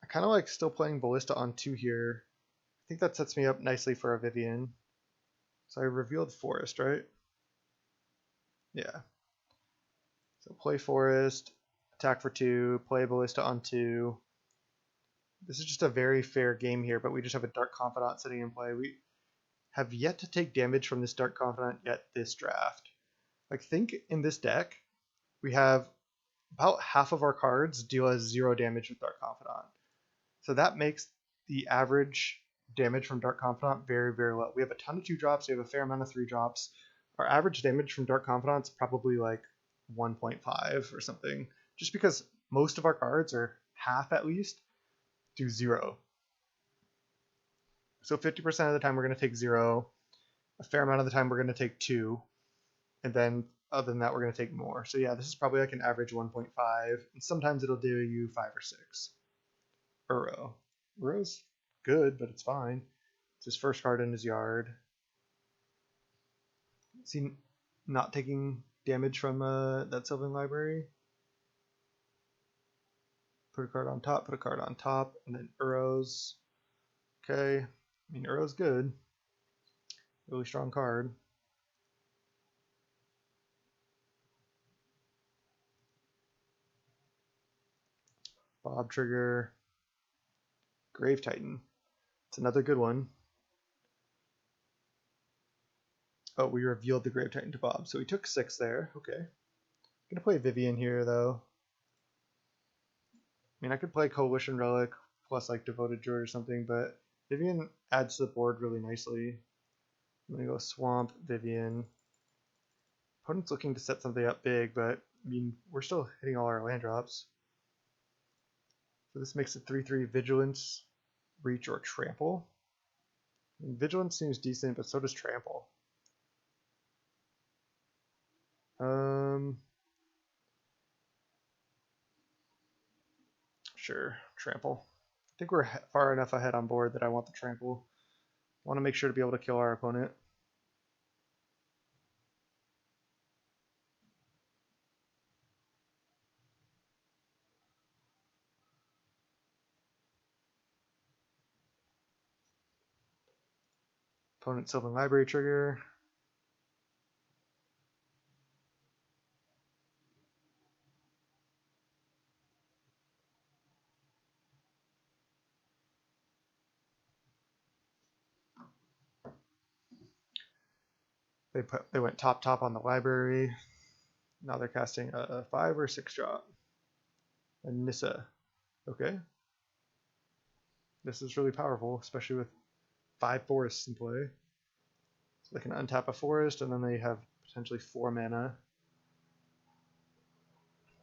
I kind of like still playing Ballista on 2 here. I think that sets me up nicely for a Vivian. So I revealed Forest, right? Yeah. So play Forest, attack for 2, play Ballista on 2. This is just a very fair game here, but we just have a Dark Confidant sitting in play. We have yet to take damage from this Dark Confidant yet this draft. Like, think in this deck, we have about half of our cards deal us 0 damage with Dark Confidant. So that makes the average damage from Dark Confidant very, very low. We have a ton of 2 drops, we have a fair amount of 3 drops. Our average damage from Dark Confidant is probably like 1.5 or something, just because most of our cards, or half at least, do 0. So 50% of the time we're going to take 0, a fair amount of the time we're going to take 2, and then other than that we're going to take more. So yeah, this is probably like an average 1.5, and sometimes it'll do you 5 or 6. Uro. Uro's good, but it's fine. It's his first card in his yard. Is he not taking damage from that Sylvan Library? Put a card on top, put a card on top, and then Uro's. Okay. I mean, Uro's good. Really strong card. Bob Trigger. Grave Titan. It's another good one. Oh, we revealed the Grave Titan to Bob, so we took 6 there. Okay. I'm gonna play Vivian here, though. I mean, I could play Coalition Relic plus like Devoted Druid or something, but Vivian adds to the board really nicely. I'm gonna go Swamp, Vivian. Opponent's looking to set something up big, but I mean, we're still hitting all our land drops. So this makes it 3/3 Vigilance, Reach, or Trample. I mean, Vigilance seems decent, but so does Trample. Sure, Trample. I think we're far enough ahead on board that I want the Trample. I want to make sure to be able to kill our opponent. Opponent Sylvan Library trigger. They went top on the library. Now they're casting a 5 or 6 drop. A Nissa. Okay. This is really powerful, especially with 5 forests in play. So they can untap a forest, and then they have potentially 4 mana.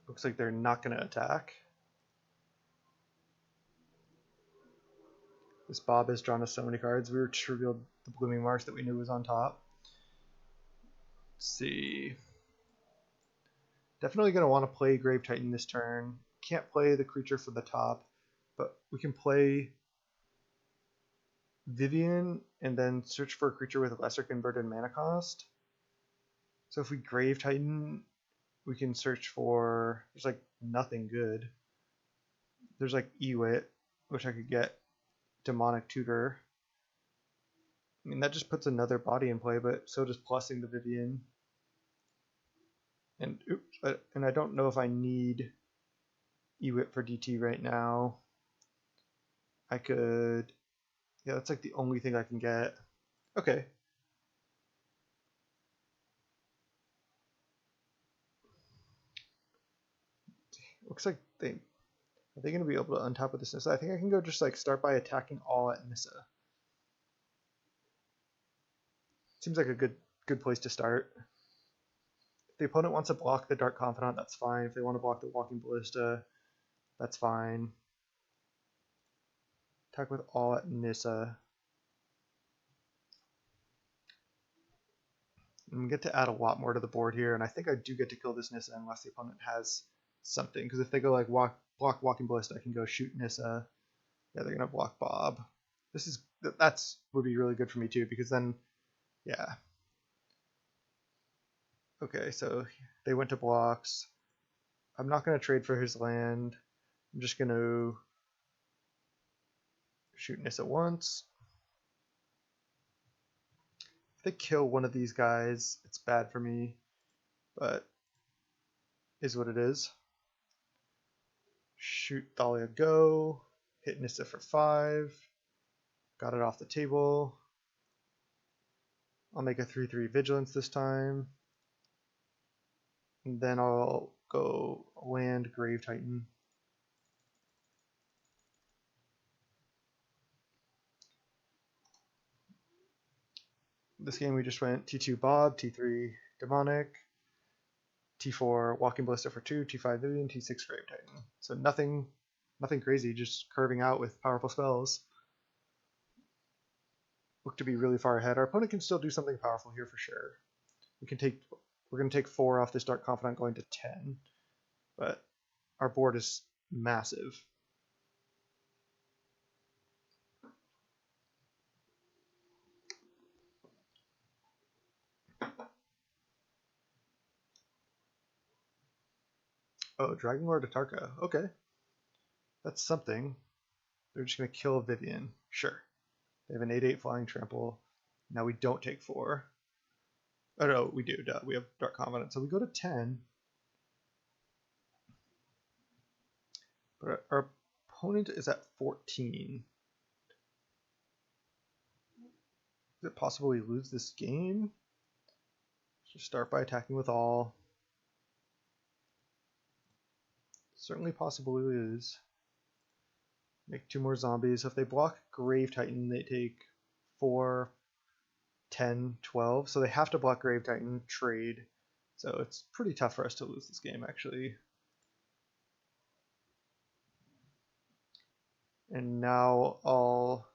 Looks like they're not going to attack. This Bob has drawn us so many cards. We just revealed the Blooming Marsh that we knew was on top. Let's see. Definitely going to want to play Grave Titan this turn. Can't play the creature for the top, but we can play Vivian and then search for a creature with lesser converted mana cost. So if we Grave Titan, we can search for, there's like nothing good. There's like Ewit, which I could get Demonic Tutor. I mean, that just puts another body in play, but so does plussing the Vivian. And oops, and I don't know if I need Ewit for DT right now. I could, yeah, that's like the only thing I can get. Okay. Looks like are they going to be able to untop with this Nissa? I think I can go just like start by attacking all at Nissa. Seems like a good place to start. the opponent wants to block the Dark Confidant, that's fine. If they want to block the Walking Ballista, that's fine. Attack with all at Nissa. And we get to add a lot more to the board here, and I think I do get to kill this Nissa unless the opponent has something. Because if they go like block Walking Ballista, I can go shoot Nissa. Yeah, they're gonna block Bob. That's would be really good for me too, because then, yeah. Okay, so they went to blocks. I'm not gonna trade for his land. I'm just gonna shoot Nissa once. If they kill one of these guys, it's bad for me, but is what it is. Shoot Thalia go. Hit Nissa for 5. Got it off the table. I'll make a 3/3 Vigilance this time. And then I'll go land Grave Titan. This game we just went T2 Bob, T3 Demonic, T4 Walking Ballista for 2, T5 Vivian, T6 Grave Titan. So nothing crazy, just curving out with powerful spells. Look to be really far ahead. Our opponent can still do something powerful here for sure. We're going to take 4 off this Dark Confidant going to 10, but our board is massive. Oh, Dragon Lord Atarka. Okay. That's something. They're just going to kill Vivian. Sure. They have an 8/8 flying trample. Now we don't take 4. Oh no, we do. Duh. We have Dark Confidant. So we go to 10. But our opponent is at 14. Is it possible we lose this game? Just start by attacking with all. Certainly possible we lose. Make 2 more zombies. So if they block Grave Titan, they take 4, 10, 12. So they have to block Grave Titan, trade. So it's pretty tough for us to lose this game, actually. And now I'll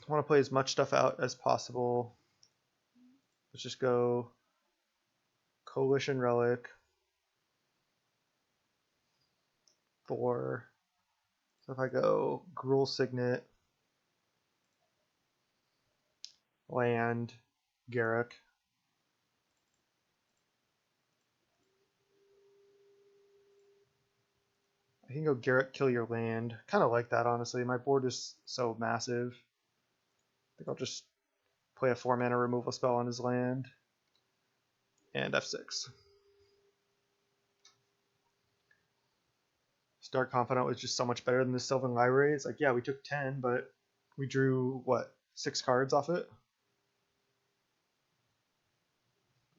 want to play as much stuff out as possible. Let's just go Coalition Relic. 4. So if I go Gruul Signet, land, Garruk. I can go Garruk, kill your land. Kind of like that, honestly. My board is so massive. I think I'll just play a 4-mana removal spell on his land. And F6. Dark Confidant was just so much better than the Sylvan Library. It's like, yeah, we took 10, but we drew, what, 6 cards off it?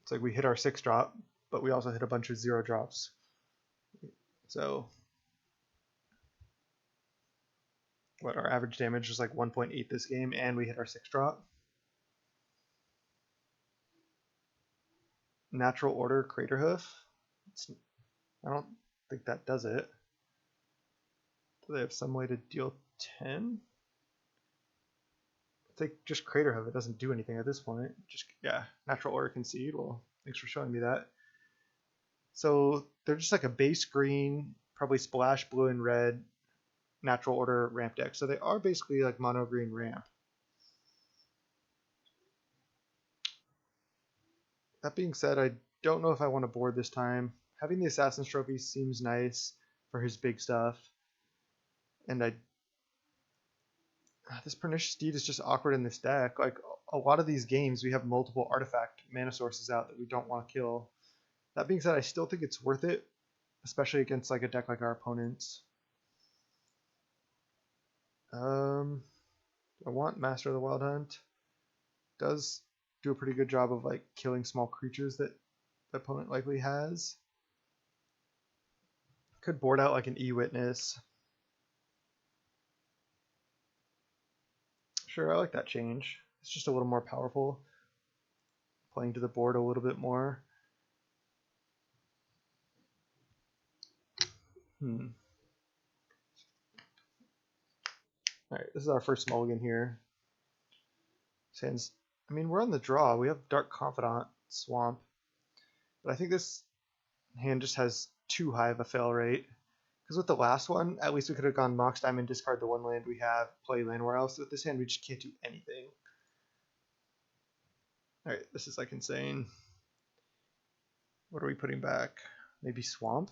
It's like we hit our 6-drop, but we also hit a bunch of 0-drops. So, what, our average damage was like 1.8 this game, and we hit our 6-drop. Natural Order Craterhoof. I don't think that does it. Do they have some way to deal 10? I think just Craterhoof, it doesn't do anything at this point. Just, yeah, Natural Order Concede. Well, thanks for showing me that. So they're just like a base green, probably splash blue and red, Natural Order ramp deck. So they are basically like mono green ramp. That being said, I don't know if I want to board this time. Having the Assassin's Trophy seems nice for his big stuff. And this Pernicious Steed is just awkward in this deck. Like, a lot of these games, we have multiple artifact mana sources out that we don't want to kill. That being said, I still think it's worth it, especially against like a deck like our opponents. I want Master of the Wild Hunt. Does do a pretty good job of like killing small creatures that the opponent likely has. Could board out like an E-Witness. Sure, I like that change. It's just a little more powerful. playing to the board a little bit more. Alright, this is our first mulligan here. Sands, I mean, we're on the draw. We have Dark Confidant, Swamp. But I think this hand just has too high of a fail rate. Because with the last one, at least we could have gone Mox Diamond, discard the one land we have, play Landware Else. With this hand, we just can't do anything. Alright, this is like insane. What are we putting back? Maybe Swamp?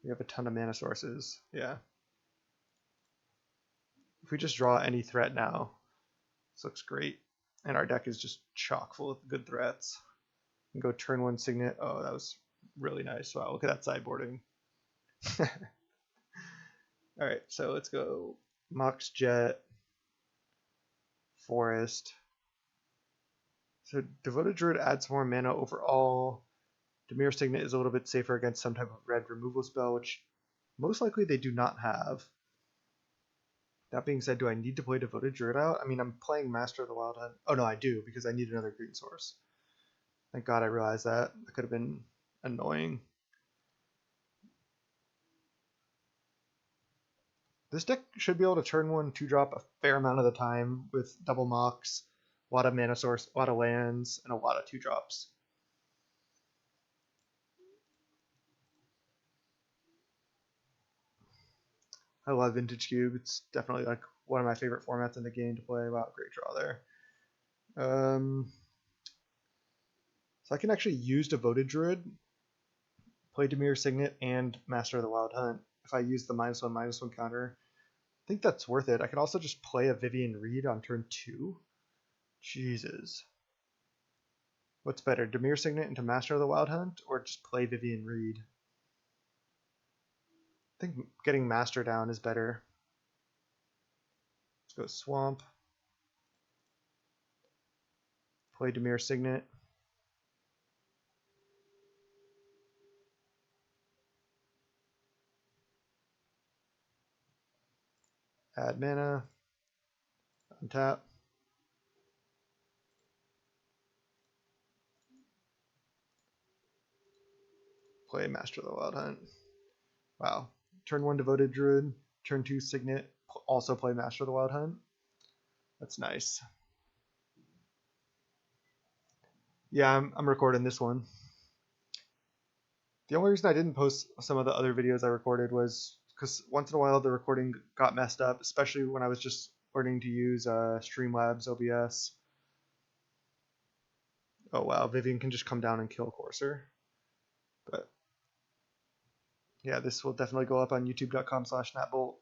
We have a ton of mana sources. Yeah. If we just draw any threat now, this looks great. And our deck is just chock full of good threats. We can go turn 1 Signet. Oh, that was really nice. Wow, look at that sideboarding. Alright, so let's go Mox Jet, Forest. So Devoted Druid adds more mana overall. Dimir Signet is a little bit safer against some type of red removal spell, which most likely they do not have. That being said, do I need to play Devoted Druid out? I mean, I'm playing Master of the Wild Hunt. Oh no, I do, because I need another green source. Thank God I realized that. That could have been annoying. This deck should be able to turn 1 2-drop a fair amount of the time with double Mox, a lot of mana source, a lot of lands, and a lot of 2-drops. I love Vintage Cube. It's definitely like one of my favorite formats in the game to play. Wow, great draw there. So I can actually use Devoted Druid, play Dimir Signet, and Master of the Wild Hunt if I use the -1/-1 counter. I think that's worth it. I can also just play a Vivian Reed on turn 2. Jesus. What's better, Dimir Signet into Master of the Wild Hunt, or just play Vivian Reed? I think getting Master down is better. Let's go Swamp. Play Dimir Signet. Add mana. Untap. Play Master of the Wild Hunt. Wow. Turn 1 Devoted Druid. Turn 2 Signet. Also play Master of the Wild Hunt. That's nice. Yeah, I'm recording this one. The only reason I didn't post some of the other videos I recorded was because once in a while the recording got messed up, especially when I was just learning to use Streamlabs OBS. Oh wow, Vivian can just come down and kill Courser. But yeah, this will definitely go up on youtube.com/natbolt.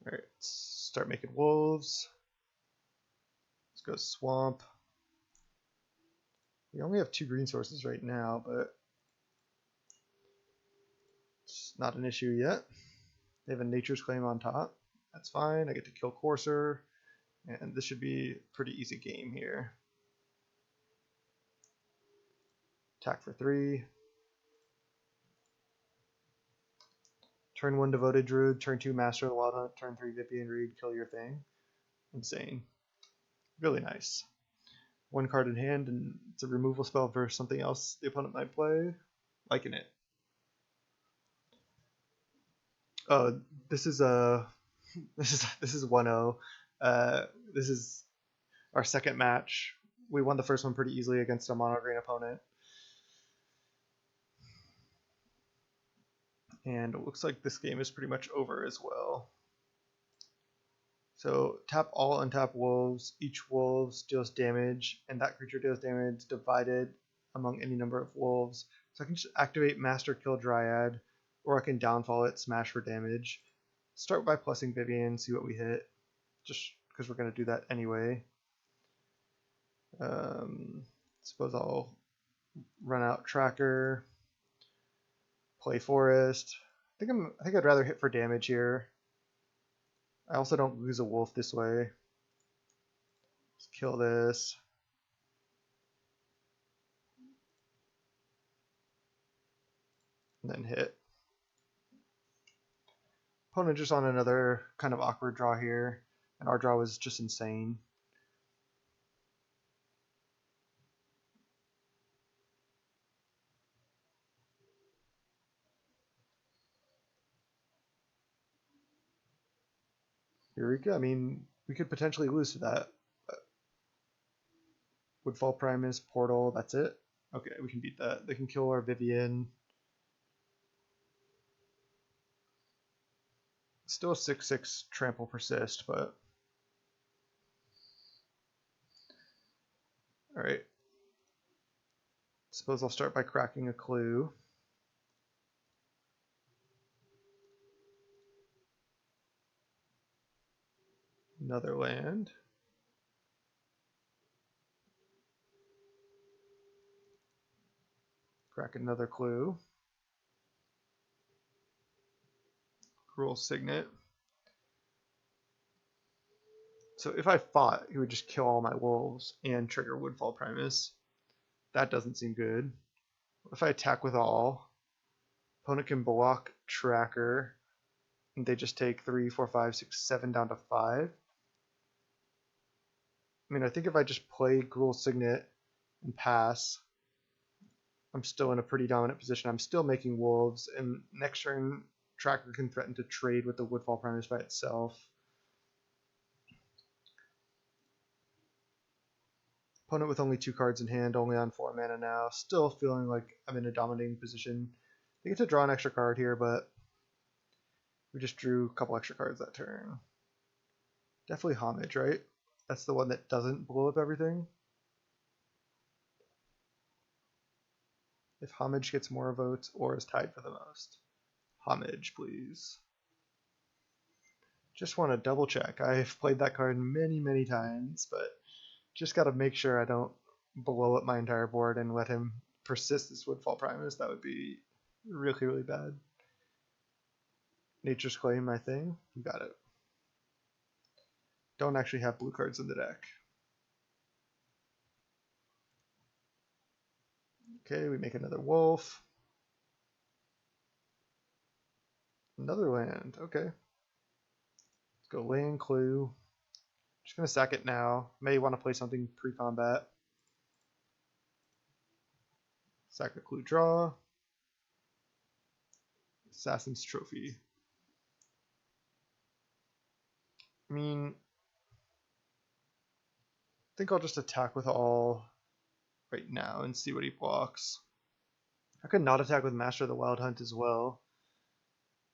Alright, let's start making wolves. Let's go Swamp. We only have 2 green sources right now, but it's not an issue yet. They have a Nature's Claim on top. That's fine. I get to kill Courser, and this should be a pretty easy game here. Attack for 3. Turn 1 Devoted Druid, turn 2 Master of the Wild Hunt, turn 3 Vivian Reed, kill your thing. Insane. Really nice. 1 card in hand, and it's a removal spell versus something else the opponent might play. Liking it. Oh, this is a this is 1-0. This is our second match. We won the first one pretty easily against a mono green opponent. And it looks like this game is pretty much over as well. So tap all untap wolves. Each wolf deals damage, and that creature deals damage divided among any number of wolves. So I can just activate Master Kill Dryad, or I can downfall it, smash for damage. Start by plussing Vivian, see what we hit, just because we're going to do that anyway. Suppose I'll run out Tracker, play Forest. I think I'd rather hit for damage here. I also don't lose a wolf this way. Let's kill this. And then hit. Opponent just on another kind of awkward draw here, and our draw was just insane. Eureka, I mean, we could potentially lose to that. Woodfall Primus, Portal, that's it? Okay, we can beat that. They can kill our Vivian. Still 6/6 Trample Persist, but... Alright. Suppose I'll start by cracking a clue. Another land. Crack another clue. Cruel Signet. So if I fought, he would just kill all my wolves and trigger Woodfall Primus. That doesn't seem good. If I attack with all, opponent can block Tracker, and they just take 3, 4, 5, 6, 7 down to 5. I mean, I think if I just play Cruel Signet and pass, I'm still in a pretty dominant position. I'm still making wolves, and next turn, Tracker can threaten to trade with the Woodfall Primus by itself. Opponent with only 2 cards in hand, only on 4 mana now. Still feeling like I'm in a dominating position. They get to draw an extra card here, but we just drew a couple extra cards that turn. Definitely Homage, right? That's the one that doesn't blow up everything. If Homage gets more votes or is tied for the most. Homage, please. Just want to double check. I've played that card many, many times, but just got to make sure I don't blow up my entire board and let him persist this Woodfall Primus. That would be really, really bad. Nature's Claim, my thing. You got it. Don't actually have blue cards in the deck. Okay, we make another wolf. Another land. Okay. Let's go land clue. Just gonna sack it now. May want to play something pre-combat. Sack a clue, draw. Assassin's Trophy. I mean, I think I'll just attack with all right now and see what he blocks. I could not attack with Master of the Wild Hunt as well.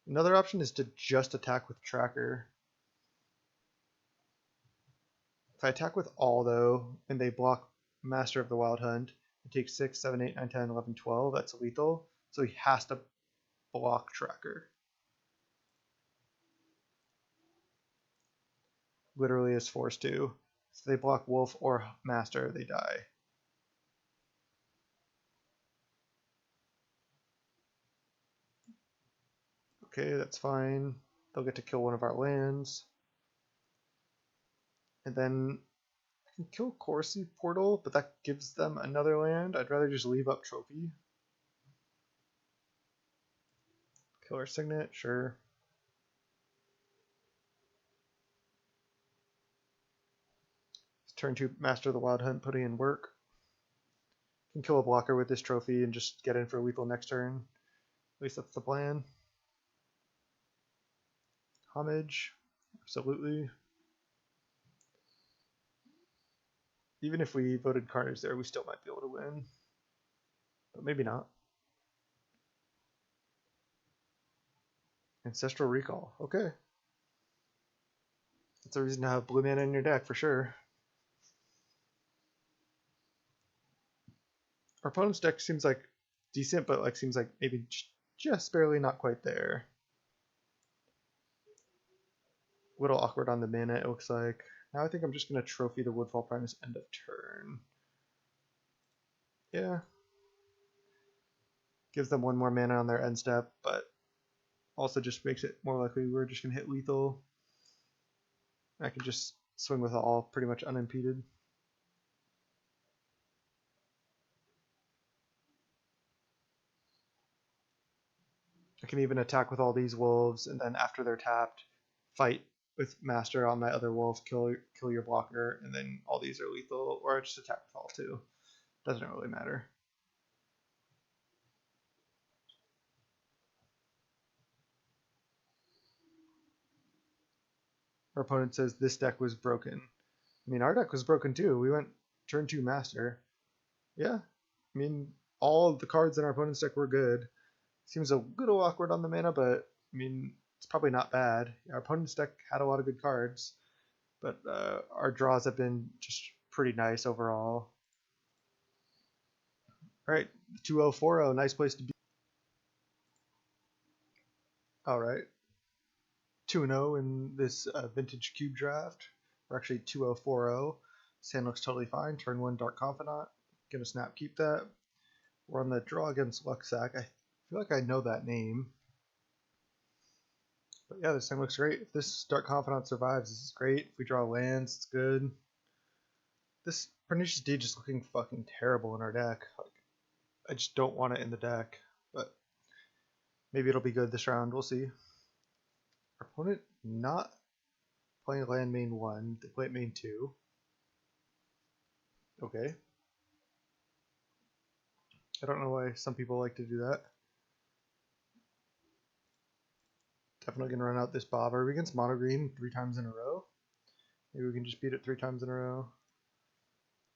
Another option is to just attack with Tracker. If I attack with all, though, and they block Master of the Wild Hunt, it takes 6, 7, 8, 9, 10, 11, 12. That's lethal. So he has to block Tracker. Literally is forced to. So they block Wolf or Master, they die. Okay, that's fine. They'll get to kill one of our lands. And then I can kill Corsi Portal, but that gives them another land. I'd rather just leave up Trophy. Killer Signet, sure. Turn 2 Master of the Wild Hunt, putting in work. Can kill a blocker with this trophy and just get in for lethal next turn. At least that's the plan. Homage, absolutely. Even if we voted Carnage there, we still might be able to win. But maybe not. Ancestral Recall, okay. That's a reason to have blue mana in your deck for sure. Our opponent's deck seems like decent, but like seems like maybe just barely not quite there. A little awkward on the mana, it looks like. Now I think I'm just going to trophy the Woodfall Primus end of turn. Yeah. Gives them 1 more mana on their end step, but also just makes it more likely we're just going to hit lethal. I can just swing with all pretty much unimpeded. I can even attack with all these wolves, and then after they're tapped, fight with Master on my other wolf, kill your blocker, and then all these are lethal, or I just attack with all two. Doesn't really matter. Our opponent says this deck was broken. I mean, our deck was broken too. We went turn 2 Master. Yeah, I mean, all of the cards in our opponent's deck were good. Seems a little awkward on the mana, but I mean, it's probably not bad. Our opponent's deck had a lot of good cards, but our draws have been just pretty nice overall. All right, 2040, nice place to be. All right, 2-0 in this vintage cube draft. We're actually 2040. Sand looks totally fine. Turn 1 Dark Confidant. Gonna snap keep that. We're on the draw against Luxac. I feel like I know that name. But yeah, this thing looks great. If this Dark Confidant survives, this is great. If we draw lands, it's good. This Pernicious Deed just looking fucking terrible in our deck. Like, I just don't want it in the deck. But maybe it'll be good this round. We'll see. Our opponent not playing land main 1. They play it main 2. Okay. I don't know why some people like to do that. Definitely going to run out this Bob. Are we against mono green 3 times in a row? Maybe we can just beat it 3 times in a row.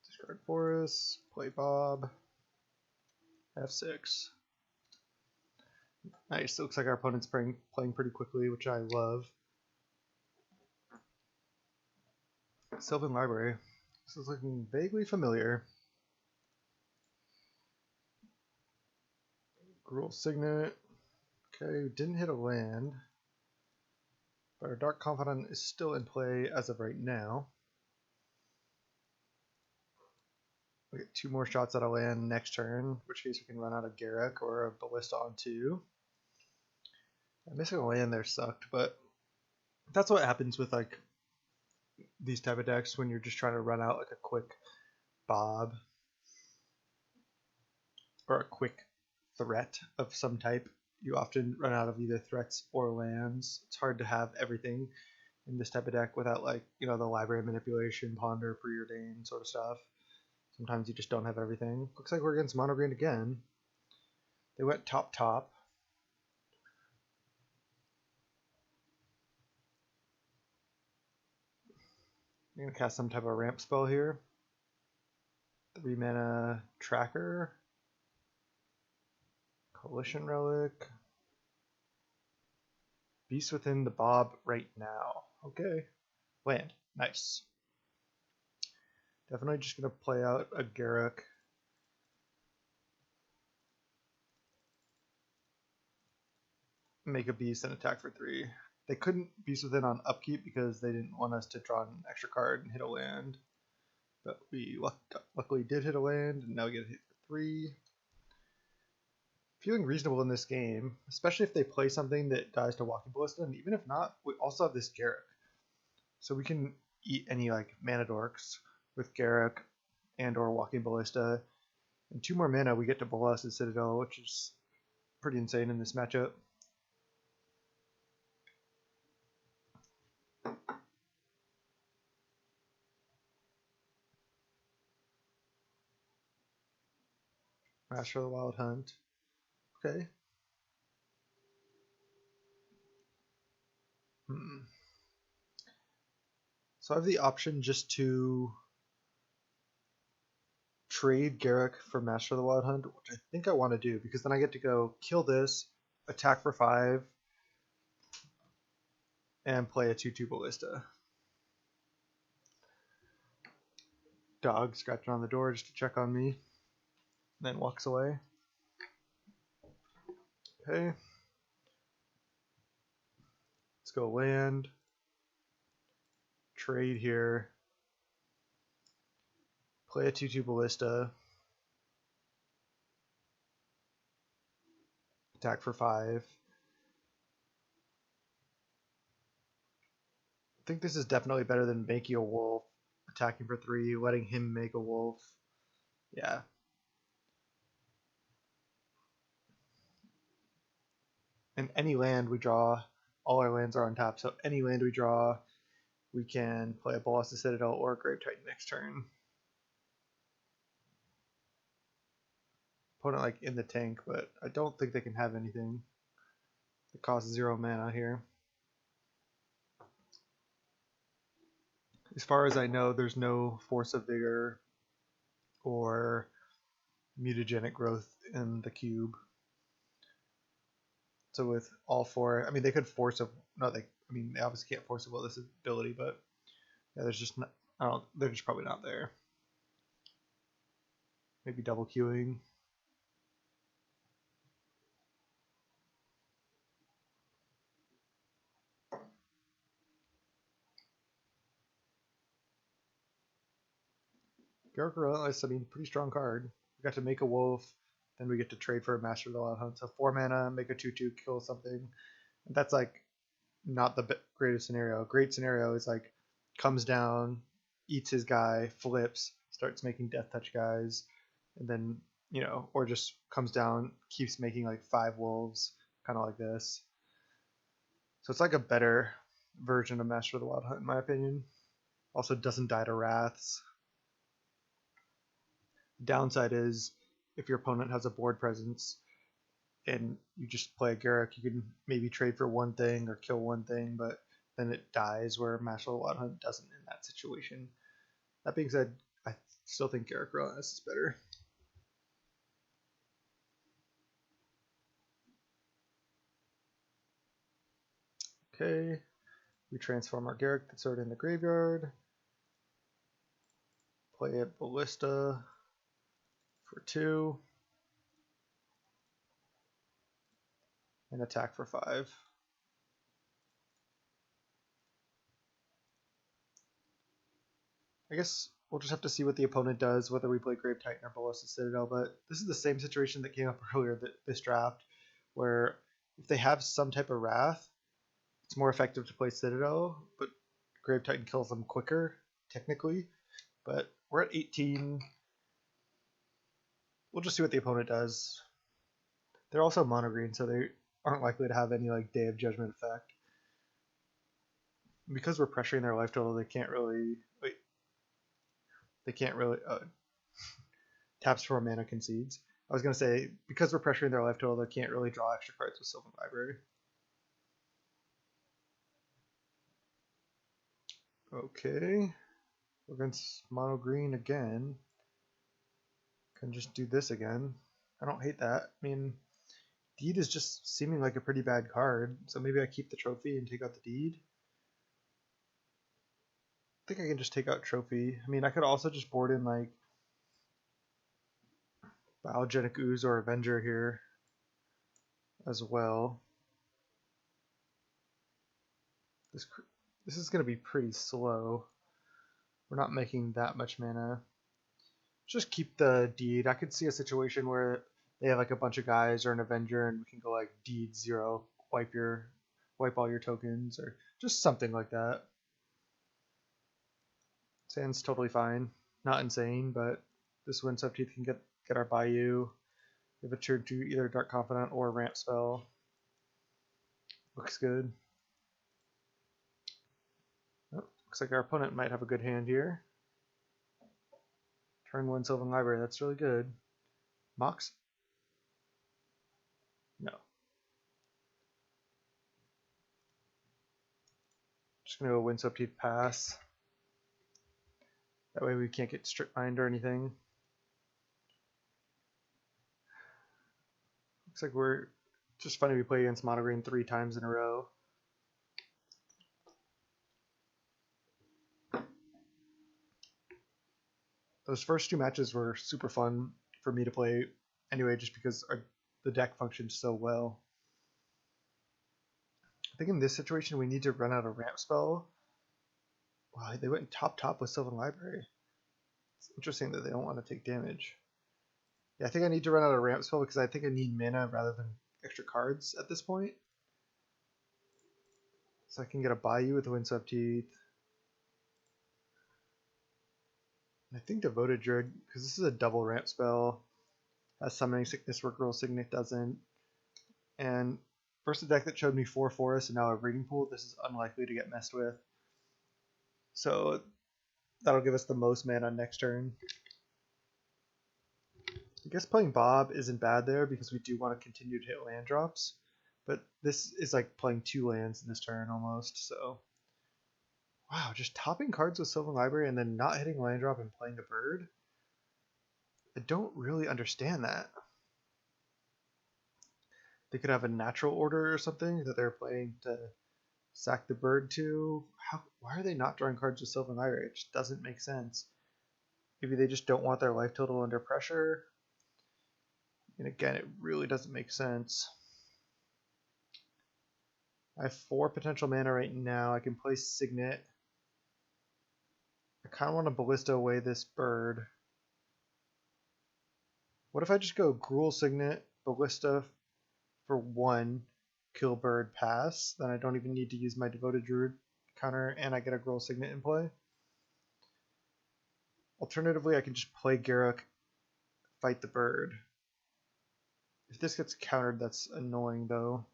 Discard Forest, play Bob, F6. Nice. It looks like our opponent's playing pretty quickly, which I love. Sylvan Library. This is looking vaguely familiar. Gruul Signet. Okay, didn't hit a land. But our Dark Confidant is still in play as of right now. We get 2 more shots at a land next turn, in which case we can run out a Garruk or a Ballista on 2. Missing a land there sucked, but that's what happens with like these type of decks when you're just trying to run out like a quick Bob or a quick threat of some type. You often run out of either threats or lands. It's hard to have everything in this type of deck without, like, you know, the library manipulation, ponder, preordain sort of stuff. Sometimes you just don't have everything. Looks like we're against mono green again. They went top. I'm gonna cast some type of ramp spell here. 3 mana tracker. Coalition Relic. Beast within the Bob right now. Okay. Land. Nice. Definitely just going to play out a Garruk. Make a beast and attack for 3. They couldn't beast within on upkeep because they didn't want us to draw an extra card and hit a land. But we luckily did hit a land, and now we get hit for 3. Feeling reasonable in this game, especially if they play something that dies to Walking Ballista, and even if not, we also have this Garruk. So we can eat any like mana dorks with Garruk and or Walking Ballista. And 2 more mana, we get to Ballista Citadel, which is pretty insane in this matchup. Master of the Wild Hunt. Okay. So I have the option just to trade Garruk for Master of the Wild Hunt, which I think I want to do, because then I get to go kill this, attack for 5, and play a 2/2 Ballista. Dog scratching on the door just to check on me, then walks away. Okay. Let's go land. Trade here. Play a 2/2 Ballista. Attack for 5. I think this is definitely better than making a wolf, attacking for 3, letting him make a wolf. Yeah. And any land we draw, all our lands are on top. So any land we draw, we can play a Bolas the Citadel or a Grave Titan next turn. Opponent like in the tank, but I don't think they can have anything that costs 0 mana here. As far as I know, there's no Force of Vigor or mutagenic growth in the cube. So with all 4, I mean, they could force a no. They obviously can't force a will this ability, but yeah, there's just not. I don't. They're just probably not there. Maybe double queuing. Garruk Relentless, I mean, pretty strong card. We got to make a wolf, then we get to trade for a Master of the Wild Hunt. So 4 mana, make a 2/2, kill something. And that's like not the greatest scenario. A great scenario is like comes down, eats his guy, flips, starts making death touch guys, and then or just comes down, keeps making like 5 wolves, kind of like this. So it's like a better version of Master of the Wild Hunt in my opinion. Also doesn't die to wraths. Downside is if your opponent has a board presence and you just play a Garruk, you can maybe trade for one thing or kill one thing, but then it dies, where Master of the Wild Hunt doesn't in that situation. That being said, I still think Garruk Relentless is better. Okay, we transform our Garruk that's already in the graveyard. Play a Ballista for 2. And attack for 5. I guess we'll just have to see what the opponent does, whether we play Grave Titan or Bolas the Citadel, but this is the same situation that came up earlier this draft, where if they have some type of Wrath, it's more effective to play Citadel, but Grave Titan kills them quicker, technically. But we're at 18. We'll just see what the opponent does. They're also mono green, so they aren't likely to have any like Day of Judgment effect. Because we're pressuring their life total, they can't really taps for a mana concedes. I was gonna say because we're pressuring their life total, they can't really draw extra cards with Sylvan Library. Okay, we're against mono green again. Can just do this again. I don't hate that. I mean, Deed is just seeming like a pretty bad card, so maybe I keep the trophy and take out the Deed. I think I can just take out trophy. I mean, I could also just board in like Biogenic Ooze or Avenger here as well. This is going to be pretty slow. We're not making that much mana. Just keep the Deed. I could see a situation where they have like a bunch of guys or an Avenger and we can go like Deed 0, wipe all your tokens, or just something like that. Sand's totally fine. Not insane, but this Windswept Heath can get our Bayou. We have a turn to either Dark Confidant or Ramp Spell. Looks good. Oh, looks like our opponent might have a good hand here. Turn 1 Sylvan Library, that's really good. Mox? No. Just gonna go Windswept Heath pass. That way we can't get strip mined or anything. Looks like we're just funny we play against mono green 3 times in a row. Those first 2 matches were super fun for me to play anyway, just because the deck functions so well. I think in this situation we need to run out a ramp spell. Wow, they went top with Sylvan Library. It's interesting that they don't want to take damage. Yeah, I think I need to run out a ramp spell because I think I need mana rather than extra cards at this point. So I can get a Bayou with the Windswept Heath. I think Devoted Druid, because this is a double ramp spell, has Summoning Sickness where Girl Signet doesn't. And First a deck that showed me 4 forests and now a reading pool. This is unlikely to get messed with. So that'll give us the most mana next turn. I guess playing Bob isn't bad there because we do want to continue to hit land drops. But this is like playing 2 lands in this turn almost, so... Wow, just topping cards with Sylvan Library and then not hitting land drop and playing a bird? I don't really understand that. They could have a natural order or something that they're playing to sack the bird to. Why are they not drawing cards with Sylvan Library? It just doesn't make sense. Maybe they just don't want their life total under pressure. And again, it really doesn't make sense. I have 4 potential mana right now. I can play Signet. I kind of want to Ballista away this bird. What if I just go Gruul Signet, Ballista for 1, kill bird, pass? Then I don't even need to use my Devoted Druid counter, and I get a Gruul Signet in play. Alternatively, I can just play Garruk, fight the bird. If this gets countered, that's annoying though.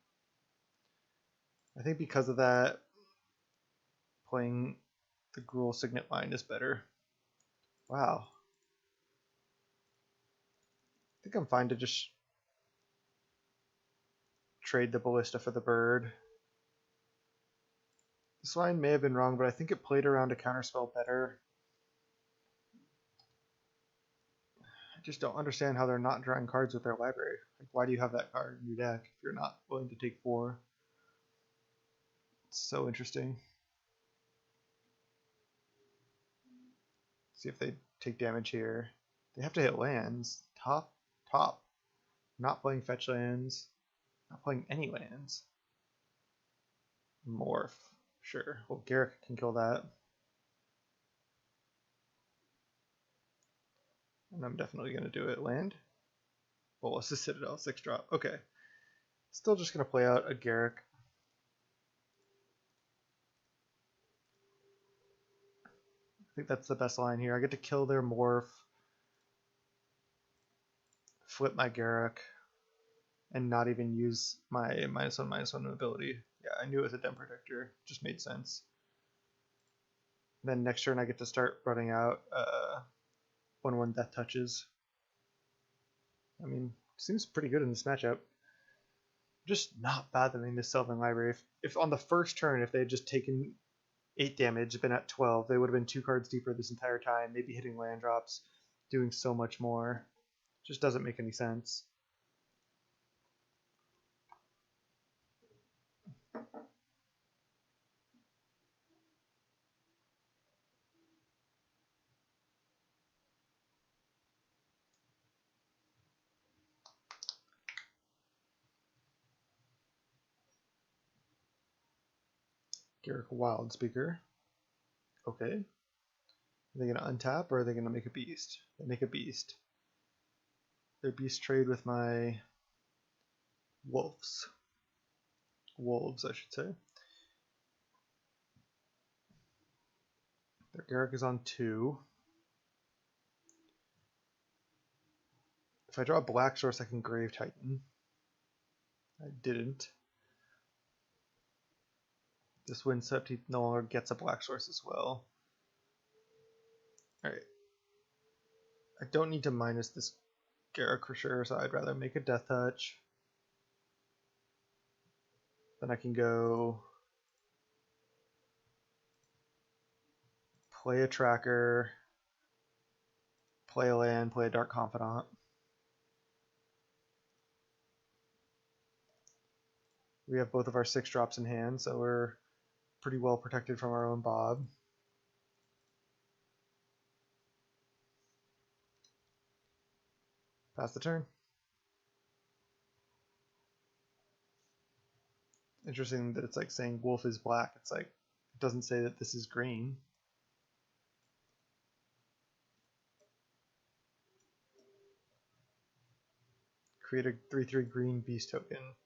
I think because of that, playing the Gruul Signet line is better. Wow. I think I'm fine to just trade the Ballista for the bird. This line may have been wrong, but I think it played around a counterspell better. I just don't understand how they're not drawing cards with their library. Like, why do you have that card in your deck if you're not willing to take 4? It's so interesting. See if they take damage here. They have to hit lands. Top. Not playing fetch lands. Not playing any lands. Morph. Sure. Well, Garruk can kill that. And I'm definitely going to do it. Land. Bolas' Citadel. 6-drop. Okay. Still just going to play out a Garruk. I think that's the best line here. I get to kill their Morph. Flip my Garruk. And not even use my -1/-1 ability. Yeah, I knew it was a Den Protector. Just made sense. Then next turn I get to start running out 1/1 Death Touches. I mean, seems pretty good in this matchup. Just not fathoming this Sylvan Library. If on the first turn, if they had just taken 8 damage, been at 12, they would have been 2 cards deeper this entire time, maybe hitting land drops, doing so much more. Just doesn't make any sense. Garruk Wildspeaker. Okay. Are they going to untap or are they going to make a beast? They make a beast. Their beast trade with my wolves. Wolves, I should say. Their Garruk is on 2. If I draw a Black Source, I can Grave Titan. I didn't. This Wincept, he no longer gets a Black Source as well. Alright. I don't need to minus this Garruk for sure, so I'd rather make a Death Touch. Then I can go play a Tracker, play a land, play a Dark Confidant. We have both of our 6-drops in hand, so we're pretty well protected from our own Bob. Pass the turn. Interesting that it's like saying wolf is black. It's like, it doesn't say that this is green. Create a 3/3 green beast token.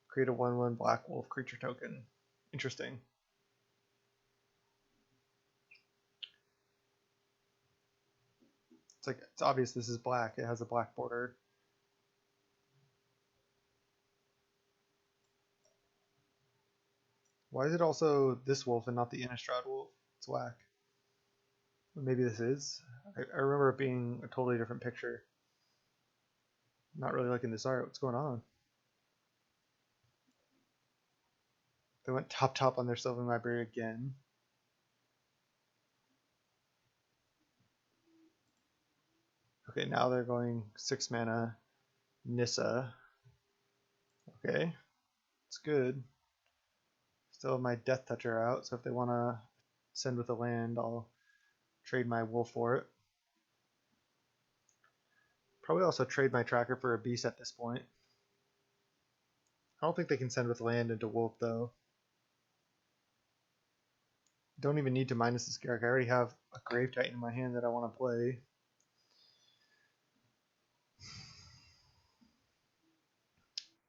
Create a 1/1 black wolf creature token. Interesting. It's like, it's obvious this is black. It has a black border. Why is it also this wolf and not the Innistrad wolf? It's whack. Maybe this is. I remember it being a totally different picture. Not really liking this art. What's going on? They went top on their Sylvan Library again. Okay, now they're going 6 mana Nissa. Okay, it's good. Still have my Death Toucher out, so if they want to send with a land, I'll trade my wolf for it. Probably also trade my tracker for a beast at this point. I don't think they can send with land into wolf though. Don't even need to minus this Garruk. I already have a Grave Titan in my hand that I want to play.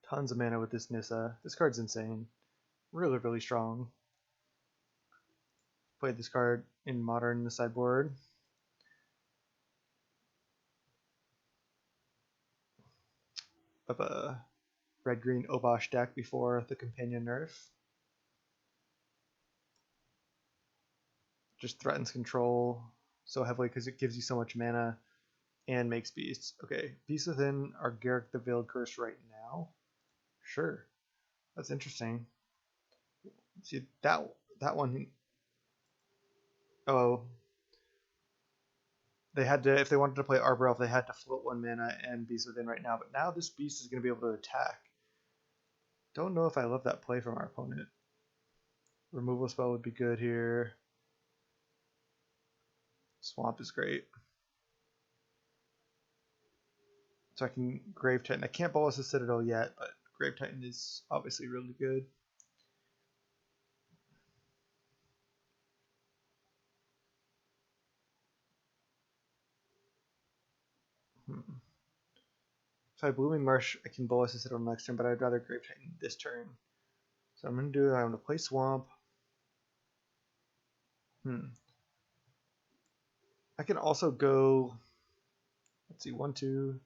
Tons of mana with this Nissa. This card's insane. Really, really strong. Played this card in Modern in the sideboard. Of a red-green Obosh deck before the companion nerf. Just threatens control so heavily because it gives you so much mana and makes beasts. Okay, beasts within are Garruk the Veiled Curse right now. Sure, that's interesting. See that one. Oh, they had to, if they wanted to play Arbor Elf, they had to float 1 mana and Beast Within right now. But now this beast is going to be able to attack. Don't know if I love that play from our opponent. Removal spell would be good here. Swamp is great. So I can Grave Titan. I can't Bolus the Citadel yet, but Grave Titan is obviously really good. If I Blooming Marsh, I can Bolus the Citadel next turn, but I'd rather Grave Titan this turn. So I'm going to do, I'm going to play Swamp. I can also go, let's see, 1, 2,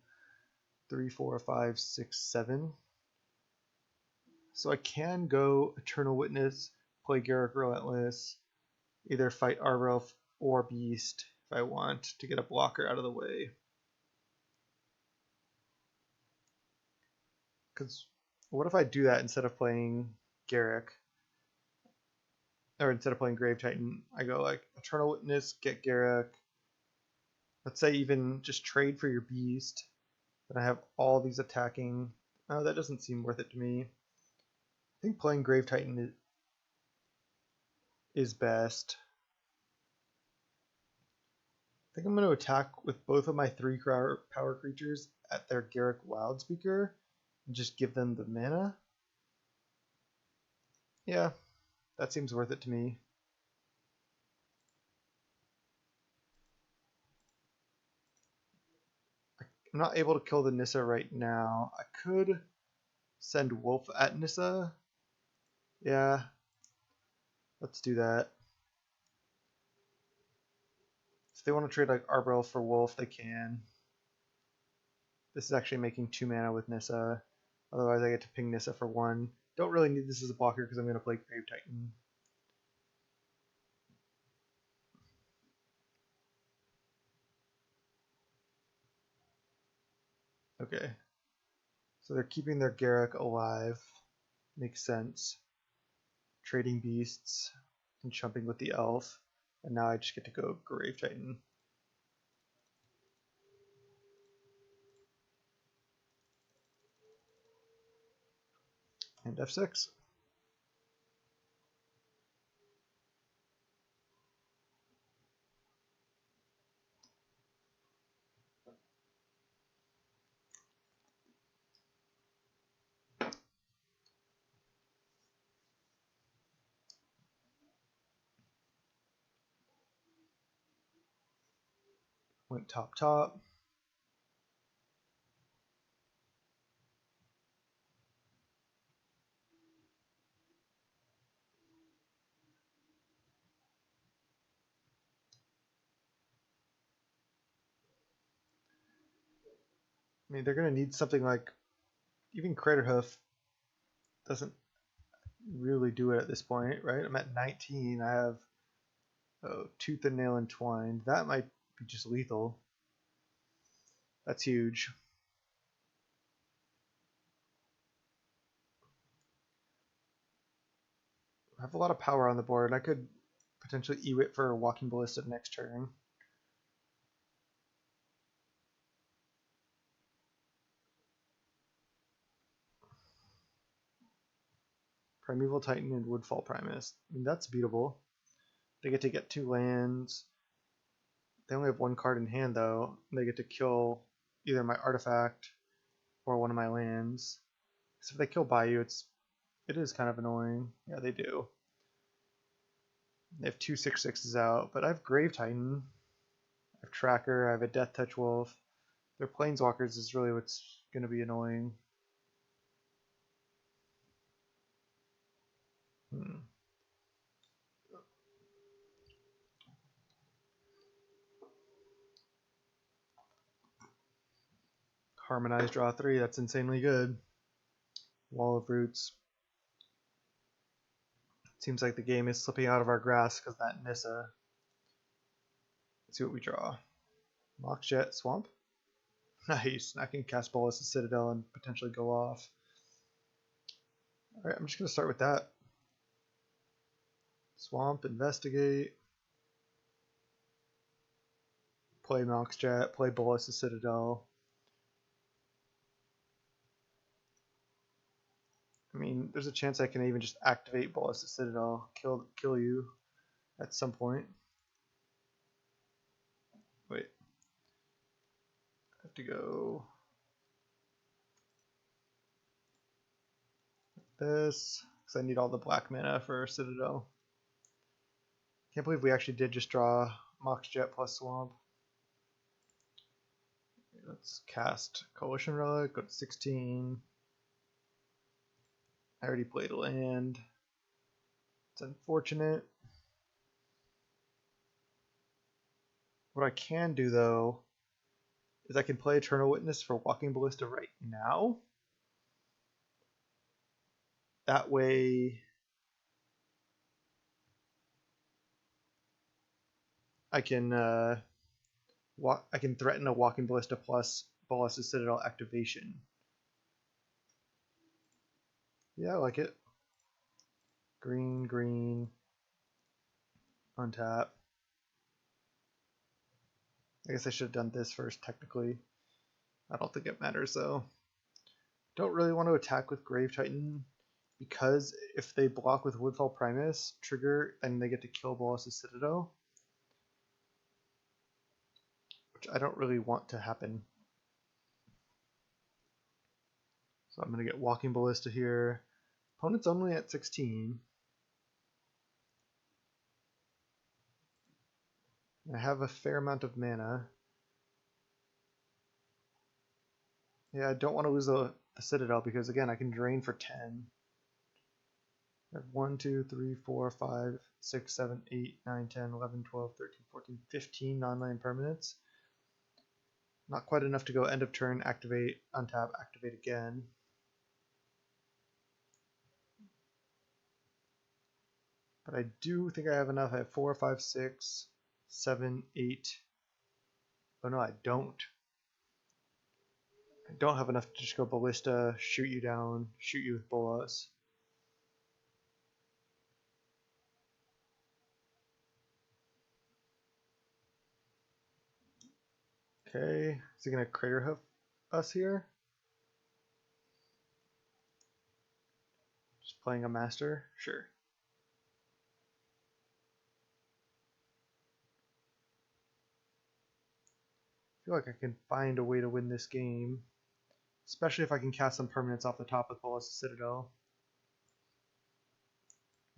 3, 4, 5, 6, 7. So I can go Eternal Witness, play Garruk Relentless, either fight Arbor Elf or Beast if I want to get a blocker out of the way. Because what if I do that instead of playing Garruk? Or instead of playing Grave Titan, I go like Eternal Witness, get Garruk. Let's say even just trade for your Beast. Then I have all these attacking. Oh, that doesn't seem worth it to me. I think playing Grave Titan is best. I think I'm going to attack with both of my 3 power creatures at their Garruk Wildspeaker and just give them the mana. Yeah, that seems worth it to me. I'm not able to kill the Nissa right now. I could send Wolf at Nissa. Yeah, let's do that. If they want to trade like Arbor Elf for Wolf, they can. This is actually making 2 mana with Nissa. Otherwise, I get to ping Nissa for 1. Don't really need this as a blocker because I'm going to play Grave Titan. Okay. So they're keeping their Garruk alive. Makes sense. Trading beasts and jumping with the elf. And now I just get to go Grave Titan. And F6. Went top. I mean, they're going to need something like, even Craterhoof doesn't really do it at this point, right? I'm at 19. I have Tooth and Nail Entwined. That might be just lethal. That's huge. I have a lot of power on the board. I could potentially E-Wit for a Walking Ballista next turn. Primeval Titan and Woodfall Primus. I mean, that's beatable. They get 2 lands. They only have 1 card in hand, though. They get to kill either my artifact or one of my lands. So if they kill Bayou, it is kind of annoying. Yeah, they do. They have 2 6/6s out, but I have Grave Titan. I have Tracker. I have a Death Touch Wolf. Their Planeswalkers is really what's going to be annoying. Harmonize, draw 3. That's insanely good. Wall of Roots. Seems like the game is slipping out of our grasp because that Nissa. Let's see what we draw. Moxjet Swamp. Nice. I can cast Bolus' Citadel and potentially go off. Alright, I'm just going to start with that. Swamp, Investigate. Play Moxjet, play Bolus' Citadel. I mean, there's a chance I can even just activate Bolus' Citadel, kill you at some point. Wait. I have to go this, because I need all the black mana for Citadel. Can't believe we actually did just draw Moxjet plus Swamp. Let's cast Coalition Relic, go to 16. I already played a land. It's unfortunate. What I can do, though, is I can play Eternal Witness for Walking Ballista right now. That way I can threaten a Walking Ballista plus Bolus' Citadel activation. Yeah, I like it. Green, green, untap. I guess I should have done this first, technically. I don't think it matters, though. Don't really want to attack with Grave Titan, because if they block with Woodfall Primus, trigger, then they get to kill Bolus' Citadel. Which I don't really want to happen. So I'm going to get Walking Ballista here. Opponent's only at 16. I have a fair amount of mana. Yeah, I don't want to lose the Citadel because, again, I can drain for 10. I have 1, 2, 3, 4, 5, 6, 7, 8, 9, 10, 11, 12, 13, 14, 15 non-land permanents. Not quite enough to go end of turn, activate, untap, activate again. But I do think I have enough. I have 4, 5, 6, 7, 8. Oh no, I don't. I don't have enough to just go Ballista, shoot you down, shoot you with Bolas. Okay, is he going to Crater Hoof us here? Just playing a Master? Sure. I feel like I can find a way to win this game. Especially if I can cast some permanents off the top with Bolas' Citadel.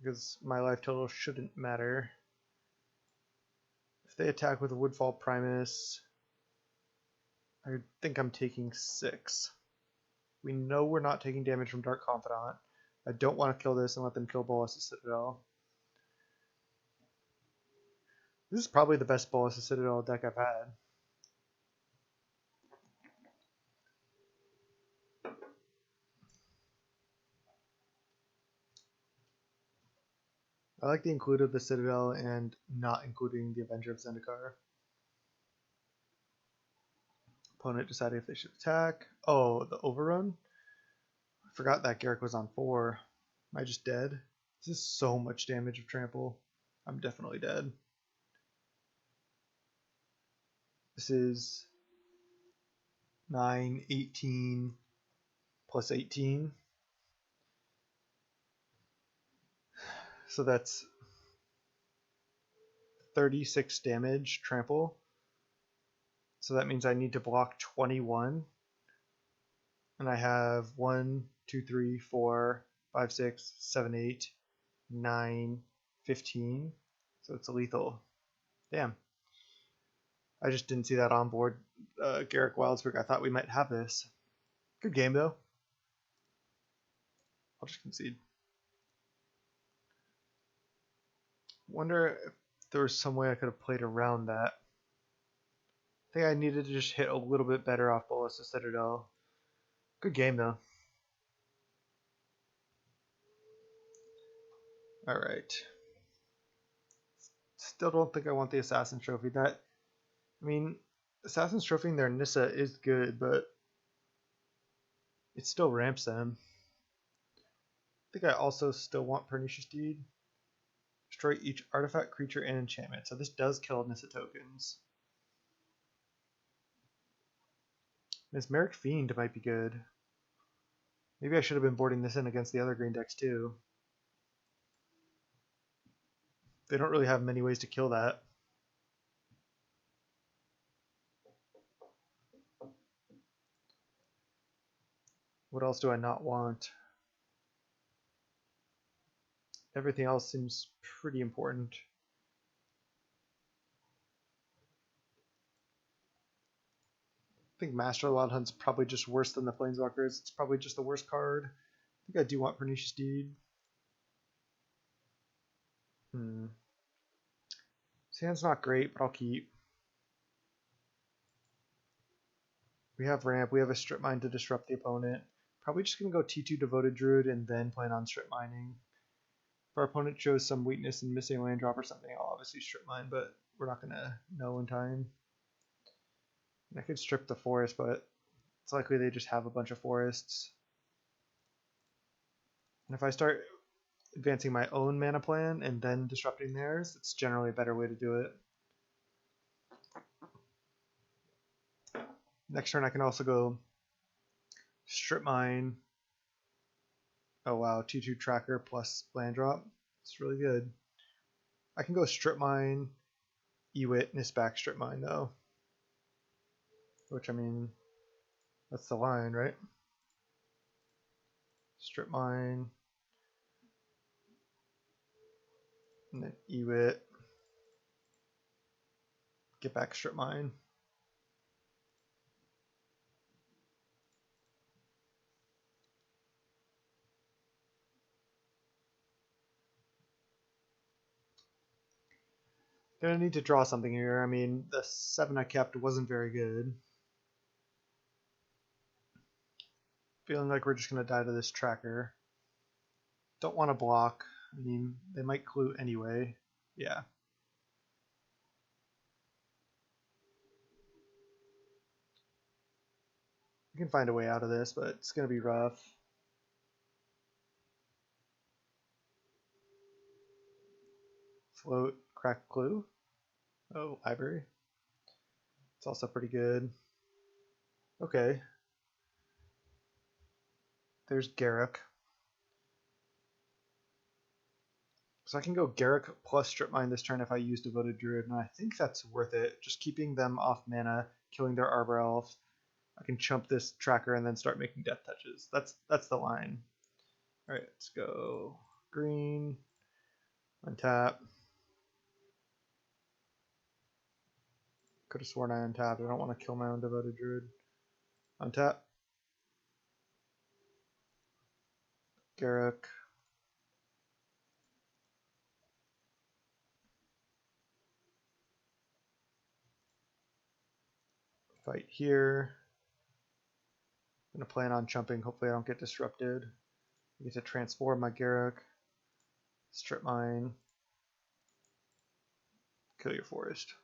Because my life total shouldn't matter. If they attack with a Woodfall Primus, I think I'm taking 6. We know we're not taking damage from Dark Confidant. I don't want to kill this and let them kill Bolas' Citadel. This is probably the best Bolas' Citadel deck I've had. I like the include of the Citadel and not including the Avenger of Zendikar. Opponent deciding if they should attack. Oh, the overrun? I forgot that Garrick was on 4. Am I just dead? This is so much damage of trample. I'm definitely dead. This is 9, 18, plus 18. So that's 36 damage trample. So that means I need to block 21. And I have 1, 2, 3, 4, 5, 6, 7, 8, 9, 15. So it's a lethal. Damn. I just didn't see that on board. Garrick Wildsburg, I thought we might have this. Good game, though. I'll just concede. Wonder if there was some way I could have played around that. I think I needed to just hit a little bit better off Ballista Citadel. Good game, though. Alright. Still don't think I want the Assassin's Trophy. Assassin's Trophy in their Nissa is good, but it still ramps them. I think I also still want Pernicious Deed. Destroy each artifact, creature, and enchantment. So this does kill Nissa tokens. Mesmeric Fiend might be good. Maybe I should have been boarding this in against the other green decks too. They don't really have many ways to kill that. What else do I not want? Everything else seems pretty important. I think Master of the Wild Hunt's probably just worse than the Planeswalkers. It's probably just the worst card. I think I do want Pernicious Deed. This hand's not great, but I'll keep. We have ramp, we have a strip mine to disrupt the opponent. Probably just going to go T2 Devoted Druid and then plan on strip mining. If our opponent shows some weakness in missing a land drop or something, I'll obviously strip mine, but we're not going to know in time. And I could strip the forest, but it's likely they just have a bunch of forests. And if I start advancing my own mana plan and then disrupting theirs, it's generally a better way to do it. Next turn I can also go strip mine. Oh wow, 2/2 tracker plus land drop. It's really good. I can go strip mine, Ewit, Nisback, strip mine though. Which, I mean, that's the line, right? Strip mine. And then Ewit. Get back strip mine. Gonna need to draw something here. I mean, the 7 I kept wasn't very good. Feeling like we're just gonna die to this tracker. Don't want to block. I mean, they might clue anyway. Yeah. We can find a way out of this, but it's gonna be rough. Float, crack, clue. Oh, library. It's also pretty good. Okay. There's Garruk. So I can go Garruk plus strip mine this turn if I use Devoted Druid, and I think that's worth it. Just keeping them off mana, killing their Arbor Elf. I can chump this tracker and then start making death touches. That's the line. Alright, let's go green. Untap. Could have sworn I untapped. I don't want to kill my own Devoted Druid. Untap. Garruk. Fight here. I'm going to plan on jumping. Hopefully I don't get disrupted. I get to transform my Garruk. Strip mine. Kill your forest.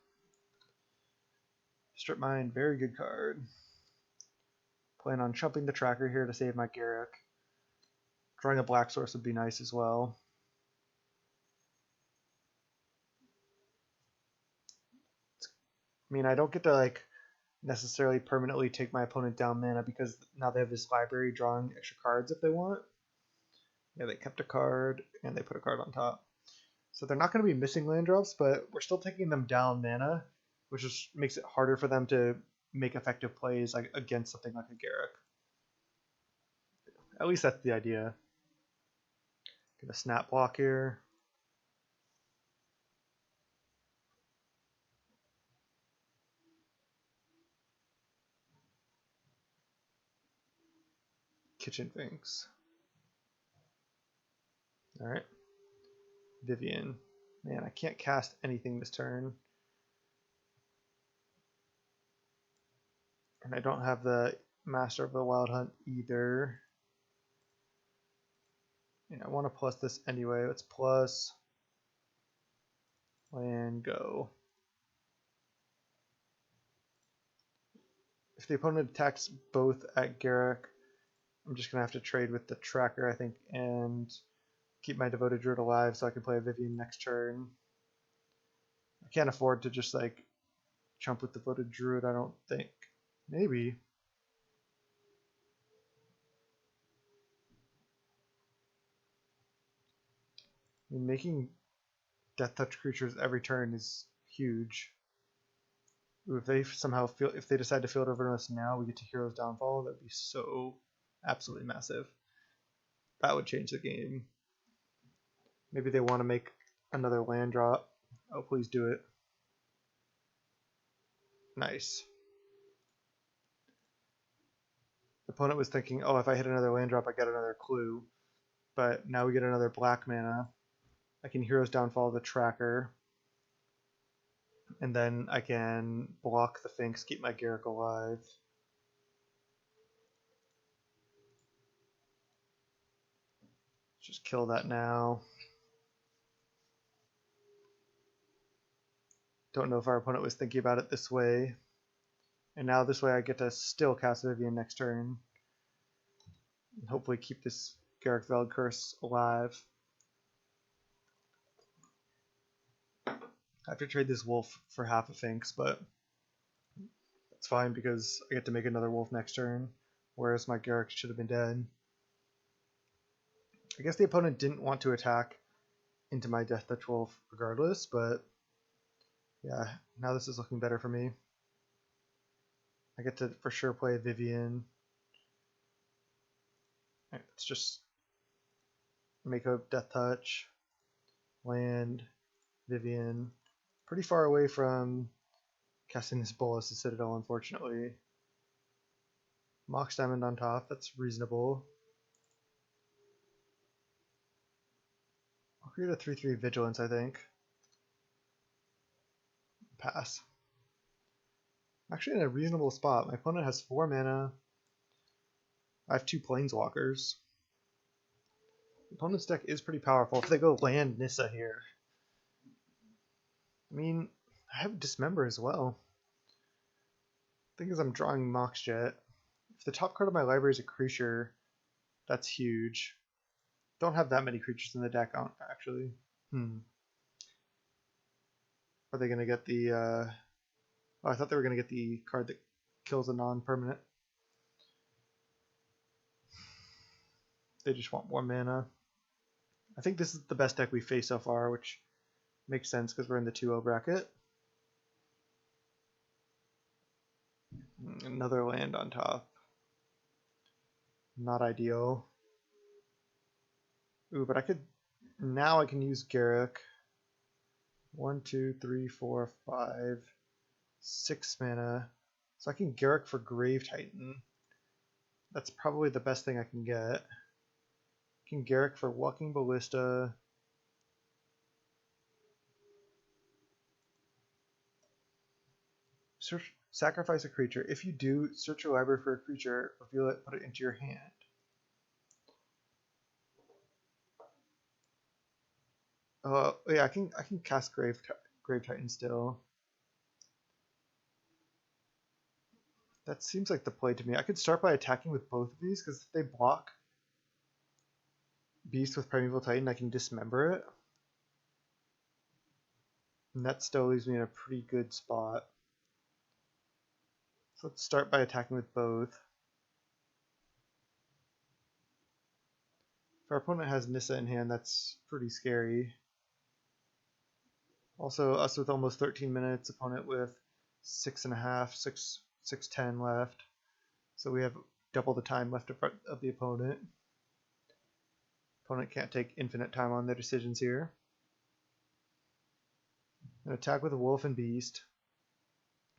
Strip Mine, very good card. Plan on chumping the tracker here to save my Garruk. Drawing a black source would be nice as well. I mean, I don't get to like necessarily permanently take my opponent down mana because now they have this library drawing extra cards if they want. Yeah, they kept a card and they put a card on top. So they're not going to be missing land drops, but we're still taking them down mana, which just makes it harder for them to make effective plays like against something like a Garruk. At least that's the idea. Get a snap block here. Kitchen Finks. Alright. Vivian. Man, I can't cast anything this turn. And I don't have the Master of the Wild Hunt either. And I want to plus this anyway. Let's plus and go. If the opponent attacks both at Garruk, I'm just going to have to trade with the tracker, I think, and keep my Devoted Druid alive so I can play a Vivian next turn. I can't afford to just like chump with Devoted Druid, I don't think. Maybe. I mean, making Death Touch creatures every turn is huge. Ooh, if they somehow if they decide to field over us now, we get to Hero's Downfall. That'd be so absolutely massive. That would change the game. Maybe they want to make another land drop. Oh, please do it. Nice. The opponent was thinking, oh, if I hit another land drop, I get another clue. But now we get another black mana. I can Hero's Downfall the tracker. And then I can block the Finks, keep my Garruk alive. Just kill that now. Don't know if our opponent was thinking about it this way. And now this way I get to still cast Vivian next turn. And hopefully keep this Garruk Veld Curse alive. I have to trade this wolf for half a Finks, but it's fine because I get to make another wolf next turn, whereas my Garruk should have been dead. I guess the opponent didn't want to attack into my Death Touch Wolf regardless, but yeah, now this is looking better for me. I get to for sure play Vivian. Right, let's just make a Death Touch, land, Vivian. Pretty far away from casting this Bolas' Citadel, unfortunately. Mox Diamond on top, that's reasonable. I'll create a 3/3 Vigilance, I think. Pass. I'm actually in a reasonable spot. My opponent has 4 mana. I have 2 Planeswalkers. The opponent's deck is pretty powerful. If they go land Nissa here. I mean, I have Dismember as well. The thing is I'm drawing Mox Jet. If the top card of my library is a creature, that's huge. Don't have that many creatures in the deck, actually. Are they going to get the... Oh, I thought they were going to get the card that kills a non-permanent. They just want more mana. I think this is the best deck we faced so far, which makes sense because we're in the 2-0 bracket. Another land on top. Not ideal. Ooh, but I could... Now I can use Garruk. 1, 2, 3, 4, 5, 6 mana. So I can Garruk for Grave Titan. That's probably the best thing I can get. I can Garruk for Walking Ballista. Sacrifice a creature. If you do, search your library for a creature, reveal it, put it into your hand. Yeah, I can cast Grave Grave Titan still. That seems like the play to me. I could start by attacking with both of these, because if they block Beast with Primeval Titan, I can dismember it. And that still leaves me in a pretty good spot. So let's start by attacking with both. If our opponent has Nissa in hand, that's pretty scary. Also, us with almost 13 minutes, opponent with 6.5, 6:10 left. So we have double the time left of the opponent. Opponent can't take infinite time on their decisions here. An attack with a Wolf and Beast.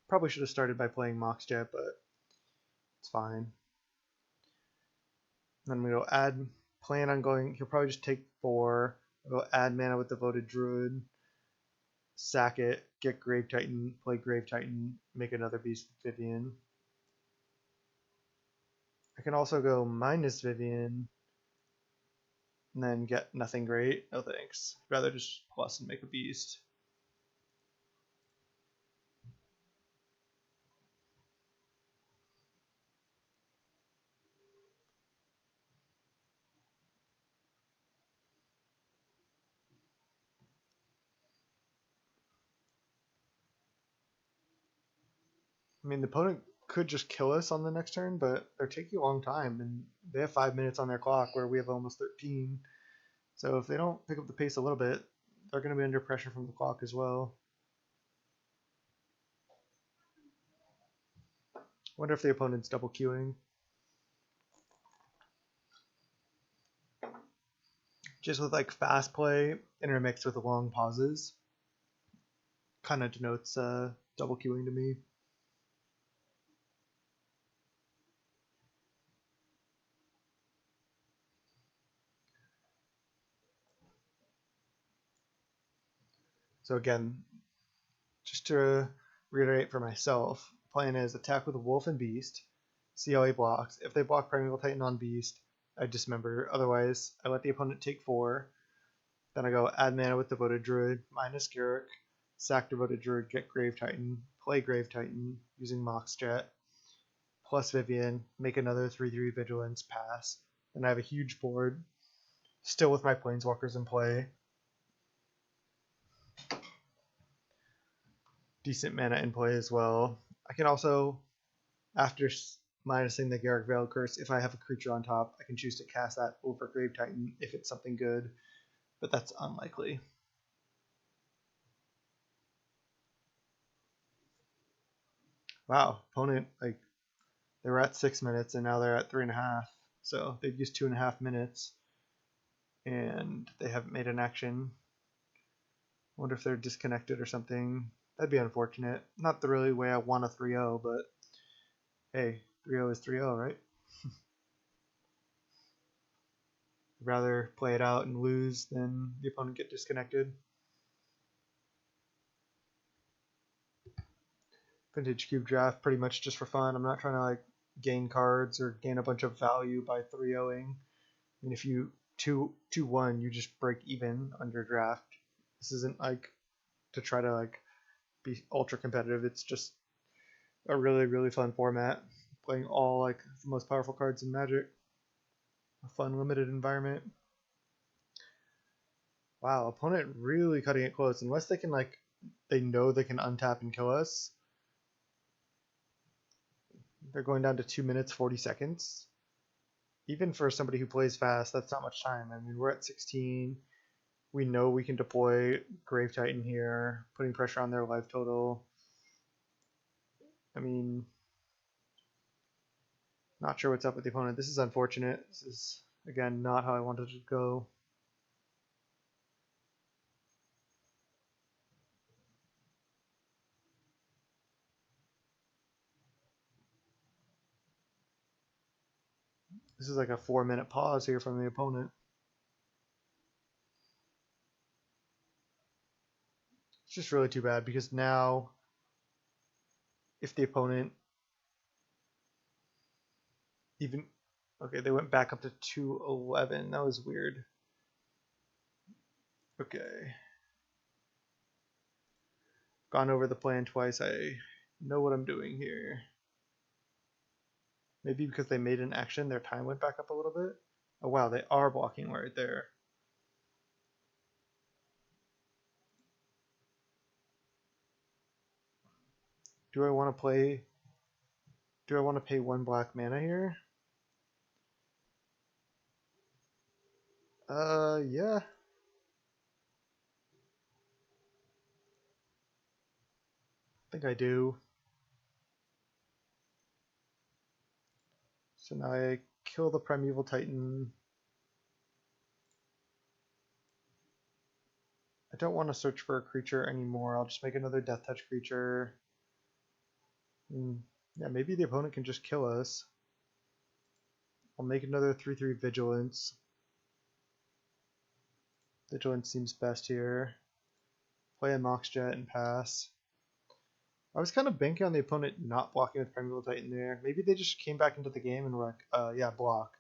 Probably should have started by playing Moxjet, but it's fine. Then we'll plan on going, he'll probably just take 4. We'll add mana with Devoted Druid, sack it, get Grave Titan, play Grave Titan, make another Beast with Vivian. I can also go minus Vivian, and then get nothing great. No thanks. I'd rather just plus and make a Beast. I mean, the opponent could just kill us on the next turn, but they're taking a long time, and they have 5 minutes on their clock where we have almost 13. So if they don't pick up the pace a little bit, they're going to be under pressure from the clock as well. Wonder if the opponent's double queuing. Just with like fast play intermixed with long pauses, kind of denotes double queuing to me. So again, just to reiterate for myself, plan is attack with a Wolf and Beast, see how he blocks. If they block Primeval Titan on Beast, I dismember. Otherwise, I let the opponent take 4. Then I go add mana with Devoted Druid, minus Garruk, sack Devoted Druid, get Grave Titan, play Grave Titan using Moxjet, plus Vivian, make another 3/3 Vigilance, pass. Then I have a huge board, still with my Planeswalkers in play. Decent mana in play as well. I can also, after minusing the Garruk Veil Curse, if I have a creature on top, I can choose to cast that over Grave Titan if it's something good, but that's unlikely. Wow, opponent, like, they were at 6 minutes and now they're at 3.5, so they've used 2.5 minutes and they haven't made an action. Wonder if they're disconnected or something. That'd be unfortunate. Not the really way I want a 3-0, but hey, 3-0 is 3-0, right? I'd rather play it out and lose than the opponent get disconnected. Vintage Cube Draft, pretty much just for fun. I'm not trying to like gain cards or gain a bunch of value by 3-0ing. I mean, if you 2-1, you just break even on your draft. This isn't like to try to like be ultra competitive. It's just a really, really fun format. Playing all like the most powerful cards in Magic. A fun limited environment. Wow, opponent really cutting it close. Unless they can like, they know they can untap and kill us. They're going down to 2 minutes 40 seconds. Even for somebody who plays fast, that's not much time. I mean, we're at 16. We know we can deploy Grave Titan here, putting pressure on their life total. I mean, not sure what's up with the opponent. This is unfortunate. This is, again, not how I wanted it to go. This is like a 4-minute pause here from the opponent. It's just really too bad because now if the opponent even, okay, they went back up to 211. That was weird. Okay. gone over the plan twice. I know what I'm doing here. Maybe because they made an action, their time went back up a little bit. Oh wow, they are blocking right there. Do I want to play? Do I want to pay 1 black mana here? Yeah. I think I do. So now I kill the Primeval Titan. I don't want to search for a creature anymore. I'll just make another Death Touch creature. Yeah, maybe the opponent can just kill us. I'll make another 3/3 Vigilance. Vigilance seems best here. Play a Mox Jet and pass. I was kind of banking on the opponent not blocking with Primeval Titan there. Maybe they just came back into the game and were like, yeah, block.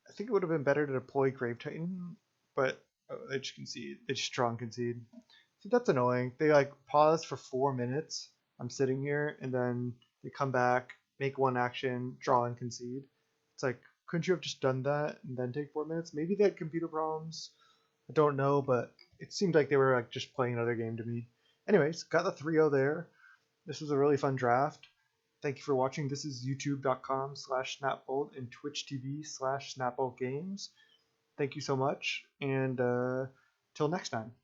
I think it would have been better to deploy Grave Titan, but they just concede. They just strong concede. See, that's annoying. They like pause for 4 minutes. I'm sitting here, and then they come back, make one action, draw and concede. It's like, couldn't you have just done that and then take 4 minutes? Maybe they had computer problems. I don't know, but it seemed like they were like just playing another game to me. Anyways, got the 3-0 there. This was a really fun draft. Thank you for watching. This is youtube.com/snapbolt and Twitch TV/snapboltgames. Thank you so much, and till next time.